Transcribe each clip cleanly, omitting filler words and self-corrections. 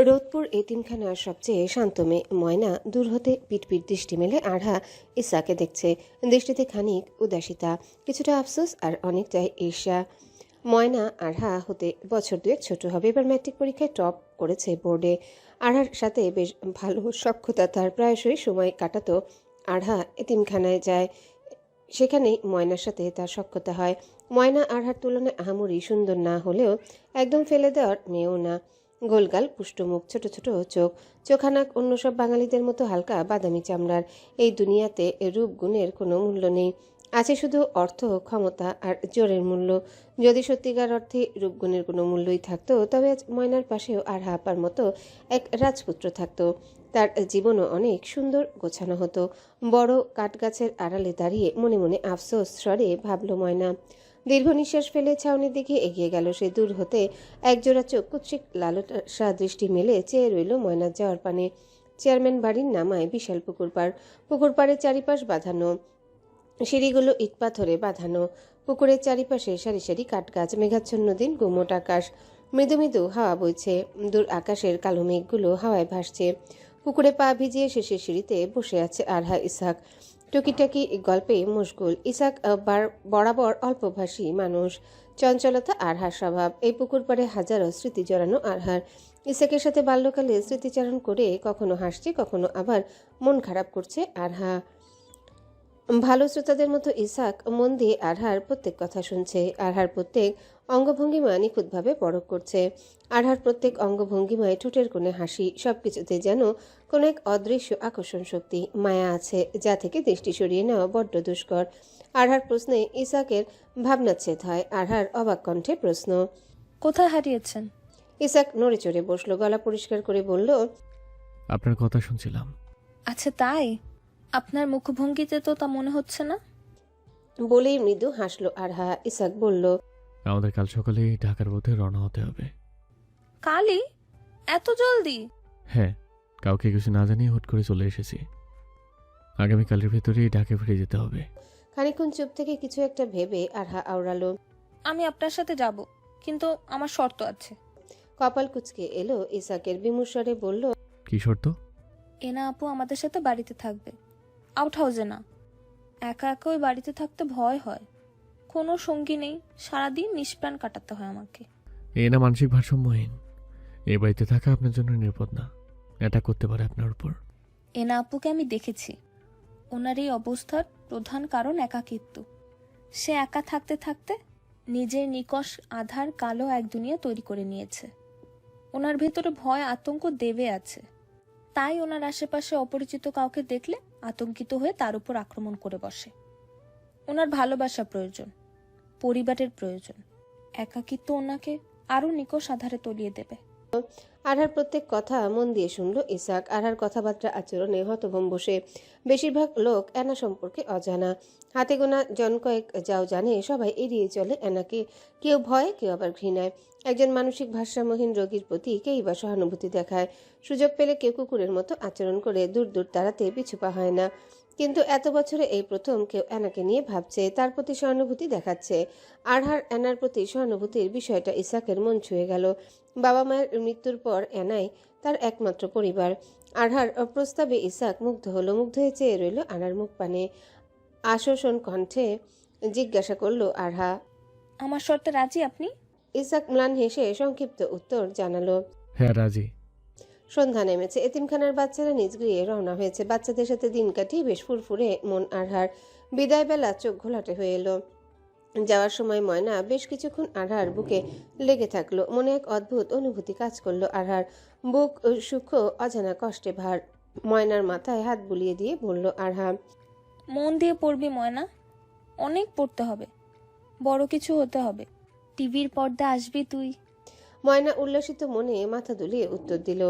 রোদপুর এতিমখানার সবচেয়ে শান্ত মেয়ে ময়না দূর হতে পিটপিট দৃষ্টি মেলে আড়হা ইসাকে দেখছে। দৃষ্টিতে খানিক উদাসিতা, কিছুটা আফসোস আর অনেকটাই ঈর্ষা। ময়না আড়হা হতে বছর দুয়েক ছোট হবে, এবার ম্যাট্রিক পরীক্ষায় টপ করেছে বোর্ডে। আড়হার সাথে বেশ ভালো সখ্যতা তার, প্রায়শই সময় কাটাতো আড়হা এতিমখানায় যায়, সেখানেই ময়নার সাথে তার সখ্যতা হয়। ময়না আড়হার তুলনায় আহামরি সুন্দর না হলেও একদম ফেলে দেওয়ার মেয়েও না। গোলগাল পুষ্টমুখ, ছোট ছোট চোখ, চোখানাক অন্য সব বাঙালিদের মতো হালকা বাদামি চামড়ার। এই দুনিয়াতে রূপ গুণের কোনো মূল্য নেই, আছে শুধু অর্থ, ক্ষমতা আর জোরের মূল্য। যদি সত্যিকার অর্থে রূপগুণের কোনো মূল্যই থাকতো, তবে আজ ময়নার পাশেও আড়হা আপার মতো এক রাজপুত্র থাকতো। তার জীবনও অনেক সুন্দর গোছানো হতো। বড় কাঠগাছের আড়ালে দাঁড়িয়ে মনে মনে আফসোস স্বরে ভাবল ময়না। দীর্ঘ নিঃশ্বাস ফেলে ছাউনির দিকে এগিয়ে গেল সে। দূর হতে একজোড়া চোখ কুৎসিক লালসা দৃষ্টি মেলে চেয়ে রইল ময়নার যাওয়ার পানে। চেয়ারম্যান বাড়ির নামায় বিশাল পুকুর পাড়, পুকুর পাড়ের চারিপাশ বাঁধানো, সিঁড়িগুলো ইট পাথরে বাঁধানো। পুকুরের চারিপাশে সারি সারি কাঠগাছ, মেঘাচ্ছন্ন দিন, গুমোট আকাশ, মৃদু মৃদু হাওয়া বইছে, দূর আকাশের কালো মেঘগুলো হাওয়ায় ভাসছে। পুকুরে পা ভিজিয়ে শেষের সিঁড়িতে বসে আছে আড়হা ইসাক, টুকিটাকি গল্পে মশগুল। ইসাক বরাবর অল্পভাষী মানুষ, চঞ্চলতা আড়হার স্বভাব। এই পুকুর পাড়ে হাজারো স্মৃতি জড়ানো আড়হার। ইসাকের সাথে বাল্যকালে স্মৃতিচারণ করে কখনো হাসছে, কখনো আবার মন খারাপ করছে আড়হা। ভালো শ্রোতাদের মতো ইসাক মন দিয়ে আড়হার প্রত্যেক কথা শুনছে, আড়হার প্রত্যেক অঙ্গভঙ্গিমা নিখুঁতভাবে পরখ করছে। আড়হার প্রত্যেক অঙ্গভঙ্গিমায় ঠোঁটের কোণে হাসি, সবকিছুতে যেন কোনো এক অদৃশ্য আকর্ষণ শক্তি, মায়া আছে, যা থেকে দৃষ্টি সরিয়ে নেওয়া বড্ড দুষ্কর। আড়হার প্রশ্নে ইসাকের ভাবনাচ্ছেদ হয়। আড়হার অবাক কণ্ঠে প্রশ্ন, কোথায় হারিয়েছেন? ইসাক নড়ে চড়ে বসলো, গলা পরিষ্কার করে বলল, আপনার কথা শুনছিলাম। আচ্ছা তাই? আপনার মুখভঙ্গিতে তো তা মনে হচ্ছে না। বলেই মৃদু হাসলো আড়হা। ইসাক বলল, আমাদের কাল সকালে ঢাকার পথে রওনা হতে হবে। কালই? এত জলদি? হ্যাঁ, কাউকে কিছু না জানিয়ে হুট করে চলে এসেছি। আগামীকালের ভেতরেই ঢাকা ফিরে যেতে হবে। খানিকক্ষণ চুপ থেকে কিছু একটা ভেবে আড়হা আওড়ালো, আমি আপনার সাথে যাব, কিন্তু আমার শর্ত আছে। কপাল কুঁচকে এলো ইসাকের, বিমূর্ষরে বলল, কি শর্ত? এনা আপু আমাদের সাথে বাড়িতে থাকবে, আউট হাউসে না। একা একা ওই বাড়িতে থাকতে ভয় হয়, কোনো সঙ্গী নেই, সারাদিন নিষ্প্রাণ কাটাতে হয় আমাকে। এ না মানসিক ভারসাম্যহীন। এ বাড়িতে থাকা আপনার জন্য নিরাপদ না, অ্যাটাক করতে পারে আপনার উপর। এনা আপুকে আমি দেখেছি, ওনার এই অবস্থার প্রধান কারণ একাকিত্ব। সে একা থাকতে থাকতে নিজের নিকষ আধার কালো এক দুনিয়া তৈরি করে নিয়েছে। ওনার ভেতরে ভয় আতঙ্ক দেবে আছে, তাই ওনার আশেপাশে অপরিচিত কাউকে দেখলে আতঙ্কিত হয়ে তার উপর আক্রমণ করে বসে। ওনার ভালোবাসা প্রয়োজন, পরিবারের প্রয়োজন। একাকিত্ব ওনাকে আরো নিকষ আধারে তলিয়ে দেবে। আড়হার প্রত্যেক কথা মন দিয়ে শুনল ইসাক। আড়হার কথাবার্তা আচরণে হতভম্ব সে। বেশিরভাগ লোক অ্যানা সম্পর্কে অজানা, হাতে গোনা জন কয়েক যাও জানে, সবাই এড়িয়ে চলে অ্যানাকে, কেউ ভয়ে, কেউ আবার ঘৃণায়। একজন মানসিক ভারসাম্যহীন রোগীর প্রতি কেই বা সহানুভূতি দেখায়। সুযোগ পেলে কেউ কুকুরের মতো আচরণ করে দূর দূর তাড়াতে পিছু পা হয় না। কিন্তু এত বছরে এই প্রথম কেউ অ্যানাকে নিয়ে ভাবছে, তার প্রতি সহানুভূতি দেখাচ্ছে। আড়হার অ্যানার প্রতি সহানুভূতির বিষয়টা ইসাকের মন ছুঁয়ে গেল। বাবা মায়ের মৃত্যুর পর অ্যানাই তার একমাত্র পরিবার। আড়হার প্রস্তাবে ইসাক মুগ্ধ হলো, মুগ্ধ হয়ে চেয়ে রইল আড়হার মুখ পানে। আশ্বসন কণ্ঠে জিজ্ঞাসা করলো আড়হা, আমার শর্তে রাজি আপনি? ইসাক ম্লান হেসে সংক্ষিপ্ত উত্তর জানালো, হ্যাঁ, রাজি। সন্ধ্যা নেমেছে, এতিমখানার বাচ্চারা নিজ গৃহে রওনা হয়েছে। বাচ্চাদের সাথে দিন কাটিয়ে বেশ ফুরফুরে মন আড়হার। বিদায় বেলা চোখ ঘোলাটে হয়ে এলো। যাওয়ার সময় ময়না বেশ কিছুক্ষণ আড়হার বুকে লেগে থাকলো। মনে এক অদ্ভুত অনুভূতি কাজ করলো আড়হার। বুক সূক্ষ্ম অজানা কষ্টে ভার। ময়নার মাথায় হাত বুলিয়ে দিয়ে বলল আড়হা, মন দিয়ে পড়বি ময়না, অনেক পড়তে হবে, বড় কিছু হতে হবে, টিভির পর্দা আসবি তুই। ময়না উল্লসিত মনে মাথা দুলিয়ে উত্তর দিল,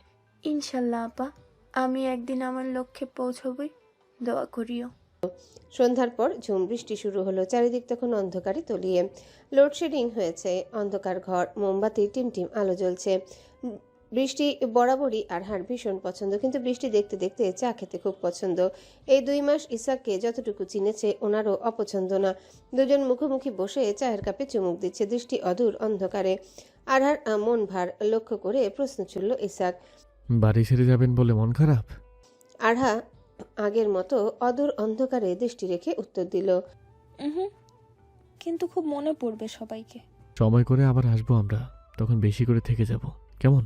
ইনশাল্লাহ আপা, আমি একদিন আমার লক্ষ্যে পৌঁছবই, দোয়া করিও। সন্ধ্যার পর ঝুম বৃষ্টি শুরু হলো। চারিদিক তখন অন্ধকারে তলিয়ে। লোডশেডিং হয়েছে। অন্ধকার ঘর, মোমবাতির টিমটিম আলো জ্বলছে। বৃষ্টি বরাবরই আরহার ভীষণ পছন্দ, কিন্তু বৃষ্টি দেখতে দেখতে চা খেতে খুব পছন্দ। এই 2 মাস ইসাককে যতটুকু চিনেছে ওনারও অপছন্দ না। দুজন মুখোমুখি বসে চায়ের কাপে চুমুক দিচ্ছে, দৃষ্টি অদূর অন্ধকারে। আরহার মন ভার লক্ষ্য করে প্রশ্ন ছুড়ল ইসাক। বাড়ি ছেড়ে যাবেন বলে মন খারাপ? আরহা আগের মতো অদূর অন্ধকারে দৃষ্টি রেখে উত্তর দিল। হুম, কিন্তু খুব মনে পড়বে সবাইকে। সময় করে আবার আসবো আমরা, তখন বেশি করে থেকে যাব, কেমন?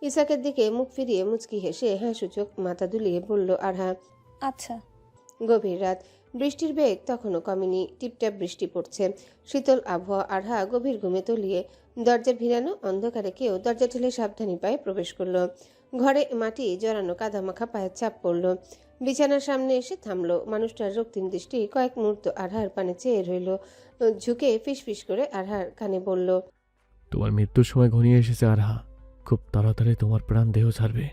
ইসাকের দিকে মুখ ফিরিয়ে মুচকি হেসে হ্যাঁ সূচক মাথা দুলিয়ে বলল আরহা। আচ্ছা। গভীর রাত, বৃষ্টির বেগ তখনও কমেনি। টিপটাপ বৃষ্টি পড়ছে, শীতল আবহাওয়া। আরহা গভীর ঘুমে তলিয়ে দরজা ভিড়ানো অন্ধকারে কেউ দরজা ঠেলে সাবধানী পায়ে প্রবেশ করলো। ঘরে মাটি জড়ানো কাদামাখা পায়ের ছাপ পড়ল। বিছানার সামনে এসে থামলো। মানুষটার রক্তিম দৃষ্টি কয়েক মুহূর্ত আরহার পানে চেয়ে রইল। ঝুঁকে ফিসফিস করে আরহার কানে বলল। তোমার মৃত্যুর সময় ঘনিয়ে এসেছে আরহা, খুব তাড়াতাড়ি তোমার প্রাণ দেহ ছাড়বে।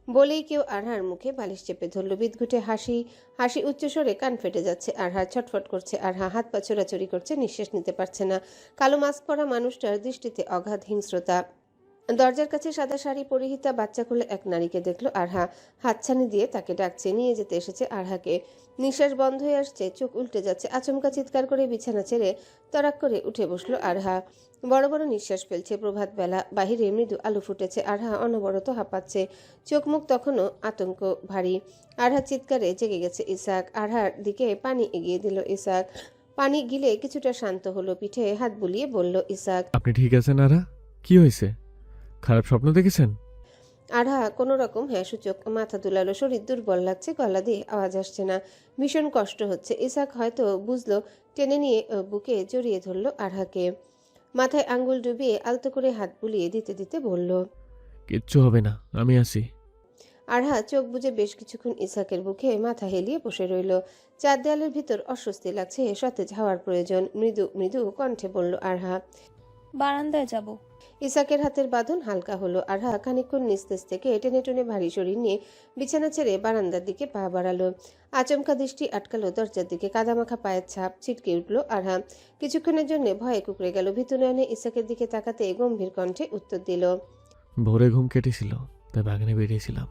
বলেই কেউ আরহার মুখে বালিশ চেপে ধরল। বিদঘুটে হাসি হাসি উচ্চস্বরে কান ফেটে যাচ্ছে। আরহা ছটফট করছে। আরহা হাত পা ছোড়াছুড়ি করছে, নিঃশ্বাস নিতে পারছে না। কালো মাস্ক পরা মানুষটার দৃষ্টিতে অগাধ হিংস্রতা। দরজার কাছে সাদা শাড়ি পরিহিতা বাচ্চা কোলে এক নারীকে দেখলো আরহা। হাতছানি দিয়ে তাকে ডাকছে, নিয়ে যেতে এসেছে আরহাকে। নিঃশ্বাস বন্ধ হয়ে আসছে, চোখ উল্টে যাচ্ছে। আচমকা চিৎকার করে বিছানা ছেড়ে তড়াক করে উঠে বসলো আরহা। বড় বড় নিঃশ্বাস ফেলছে। প্রভাত বেলা, বাহিরে মৃদু আলো ফুটেছে। আরহা অনবরত হাঁপাচ্ছে, চোখ মুখ তখনও আতঙ্ক ভারী। আরহার চিৎকারে জেগে গেছে ইসাক। আরহার দিকে পানি এগিয়ে দিল ইসাক। পানি গিলে কিছুটা শান্ত হলো। পিঠে হাত বুলিয়ে বলল ইসাক। আপনি ঠিক আছেন আরহা? কি হয়েছে? খারাপ স্বপ্ন দেখেছেন? আরহা কোনো রকম হ্যাঁ সূচক মাথা দুলালো। শরীর দুর্বল লাগছে, গলা দিয়ে আওয়াজ আসছে না, ভীষণ কষ্ট হচ্ছে। ইসাক হয়তো বুঝলো, টেনে নিয়ে বুকে জড়িয়ে ধরলো আরহাকে। মাথায় আঙ্গুল ডুবিয়ে আলতো করে হাত বুলিয়ে দিতে দিতে বলল। কিচ্ছু হবে না, আমি আছি। আরহা চোখ বুজে বেশ কিছুক্ষণ ইসাকের বুকে মাথা হেলিয়ে বসে রইল। চার দেয়ালের ভিতর অস্বস্তি লাগছে, সতেজ হাওয়ার প্রয়োজন। মৃদু মৃদু কণ্ঠে বলল আরহা। বারান্দায় যাব। ইসাকের হাতের বাঁধন হালকা হলো। আরহা খানিকক্ষণ নিস্তেজ থেকে টেনে টেনে ভারী শরীর নিয়ে বিছানা ছেড়ে বারান্দার দিকে পা বাড়ালো। আচমকা দৃষ্টি আটকালো দরজার দিকে। কাদামাখা পায়ের ছাপ। ছিটকে উঠলো আরহা। কিছুক্ষণের জন্য ভয়ে কুঁকড়ে গেল। ভীতু নয়নে ইসাকের দিকে তাকাতে গম্ভীর কণ্ঠে উত্তর দিল। ভোরে ঘুম কেটেছিল, তাই বাগানে বেরিয়েছিলাম।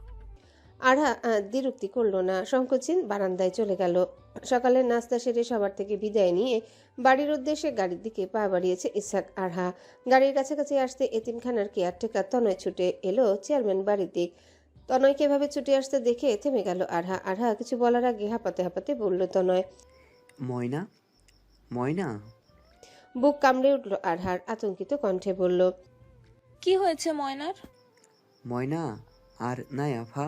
আরহা দ্বিরুক্তি করলো না, সংকোচিন বারান্দায় চলে গেল। সকালের নাস্তা সেরে সবার থেকে বিদায় নিয়ে বাড়ির উদ্দেশ্যে গাড়ির দিকে পা বাড়িয়েছে ইসাক। আরহা গাড়ির কাছাকাছি আসতে এতিমখানার কেয়ারটেকার তনয় ছুটে এলো চেয়ারম্যান বাড়ির দিক। তনয়কে এভাবে ছুটে আসতে দেখে থেমে গেল আরহা। আরহা কিছু বলার আগে হাঁপাতে হাঁপাতে বলল তনয়। ময়না, ময়না। বুক কামড়ে উঠল আরহার, আতঙ্কিত কণ্ঠে বলল। কি হয়েছে ময়নার? ময়না আর নাই আফা,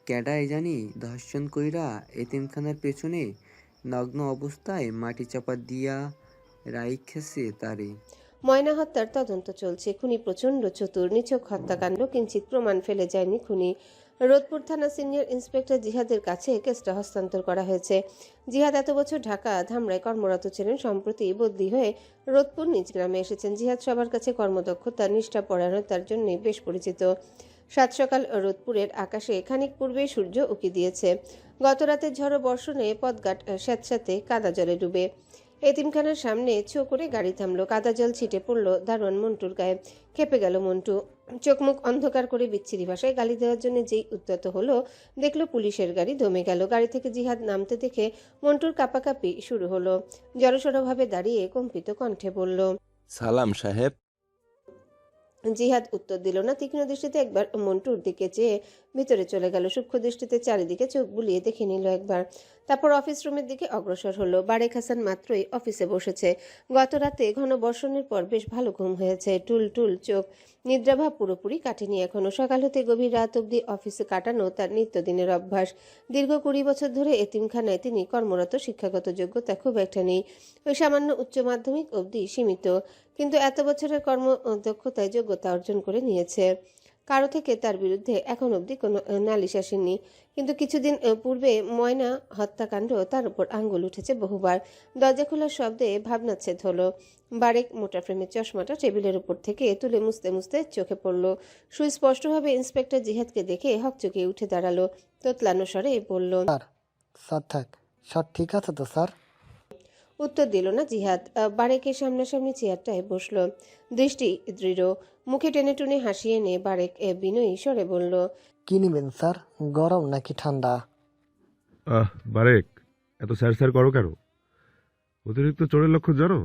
ক্যাডাই জানি ধর্ষণ কইরা এতিমখানার পেছনে নগ্ন অবস্থায় মাটি চাপা দিয়া রাইখেছে তারে। ময়না হত্যার তদন্ত চলছে। খুনি প্রচণ্ড চতুর, নিছক হত্যাকাণ্ড, কিঞ্চিত প্রমাণ ফেলে যায়নি খুনি। রোদপুর থানা সিনিয়র ইন্সপেক্টর জিহাদের কাছে কেসটা হস্তান্তর করা হয়েছে। জিহাদ এত বছর ঢাকা ধামরায় কর্মরত ছিলেন, সম্প্রতি বদলি হয়ে রোদপুর নিজ গ্রামে এসেছেন। জিহাদ সবার কাছে কর্মদক্ষতা, নিষ্ঠা পরায়ণতার জন্য বেশ পরিচিত। সাত সকাল রোদপুরের আকাশে খানিক পূর্বে সূর্য উঁকি দিয়েছে। গত রাতে ঝড়ো বর্ষণে পথঘাট স্যাঁতস্যাঁতে কাদা জলে ডুবে। এতিমখানার সামনে ছো করে গাড়ি থামলো। কাদা জল ছিটে পড়ল দারোয়ান মন্টুর গায়ে। খেপে গেল মন্টু। চোখ মুখ অন্ধকার করে বিচ্ছিরি ভাষায় গালি দেওয়ার জন্য যেই উদ্যত হলো, দেখলো পুলিশের গাড়ি দমে গেল। গাড়ি থেকে জিহাদ নামতে দেখে মন্টুর কাঁপাকাঁপি শুরু হলো। জড়সড়ভাবে দাঁড়িয়ে কম্পিত কণ্ঠে বলল। সালাম সাহেব। জিহাদ উত্তর দিল না। তীক্ষ্ণ দৃষ্টিতে একবার মন্টুর দিকে চেয়ে ভিতরে চলে গেল। সূক্ষ্ম দৃষ্টিতে চারিদিকে চোখ বুলিয়ে দেখে নিল একবার। তারপর অফিস রুমের দিকে অগ্রসর হলো। বারেক হাসান মাত্রই অফিসে বসেছে। গত রাতে ঘন বর্ষণের পর বেশ ভালো ঘুম হয়েছে। টুল টুল চোখ, নিদ্রাভাব পুরোপুরি কাটেনি এখনো। সকাল হতে গভীর রাত অবধি অফিসে কাটানো তার নিত্যদিনের অভ্যাস। দীর্ঘ 20 বছর ধরে এতিমখানায় তিনি কর্মরত। শিক্ষাগত যোগ্যতা খুব একটা নেই, ওই সামান্য উচ্চ মাধ্যমিক অবধি সীমিত। কিন্তু এত বছরের কর্মদক্ষতায় যোগ্যতা অর্জন করে নিয়েছে। কারো থেকে তার বিরুদ্ধে এখন অবধি কোনো নালিশ আসেনি। কিন্তু কিছুদিন পূর্বে ময়না হত্যাকাণ্ড, তার উপর আঙ্গুল উঠেছে বহুবার। দরজা খোলার শব্দে ভাবনাচ্ছেদ হলো। বারেক মোটা ফ্রেমের চশমাটা টেবিলের উপর থেকে তুলে মুছতে মুছতে চোখে পড়ল। সুস্পষ্টভাবে ইন্সপেক্টর জিহাদকে দেখে হকচকিয়ে উঠে দাঁড়ালো। তোতলানো স্বরে বলল। স্যার, স্যার থাক, সব ঠিক আছে তো স্যার? উত্তর দিল না জিহাদ। বারেকের সামনাসামনি চেয়ারটায় বসলো, দৃষ্টি দৃঢ়, মুখে টেনে টুনে হাসি এনে বারেক বিনয়ী স্বরে বলল, কি নিবেন স্যার, গরম নাকি ঠান্ডা? বারেক, এত স্যার স্যার করো কেন? অতিরিক্ত চোরের লক্ষণ জানো?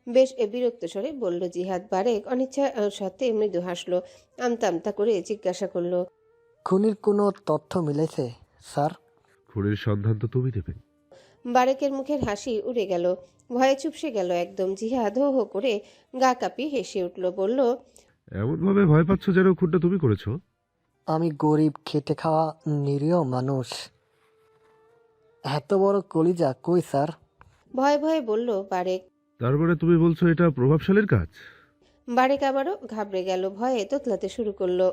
বেশ বিরক্ত স্বরে বলল জিহাদ। বারেক অনিচ্ছা সত্ত্বে মৃদু হাসলো, আমতা আমতা করে জিজ্ঞাসা করলো, খুনির কোনো তথ্য মিলেছে স্যার? খুনির সন্ধান তো তুমি দেবে। বারেকের মুখের হাসি উড়ে গেল, ভয়ে চুপসে গেল একদম। জিহাদ হো হো করে গা কাঁপিয়ে হেসে উঠল, বলল, এমনভাবে ভয় পাচ্ছ যেন খুনটা তুমি করেছো। আমি গরিব, খেটে খাওয়া নিরীহ মানুষ। এত বড় কলিজা কই স্যার? ভয়ে ভয়ে বলল বারেক। তার মানে তুমি বলছো এটা প্রভাবশালীর কাজ? বারেক আবারও ঘাবড়ে গেল, ভয়ে তোতলাতে শুরু করলো।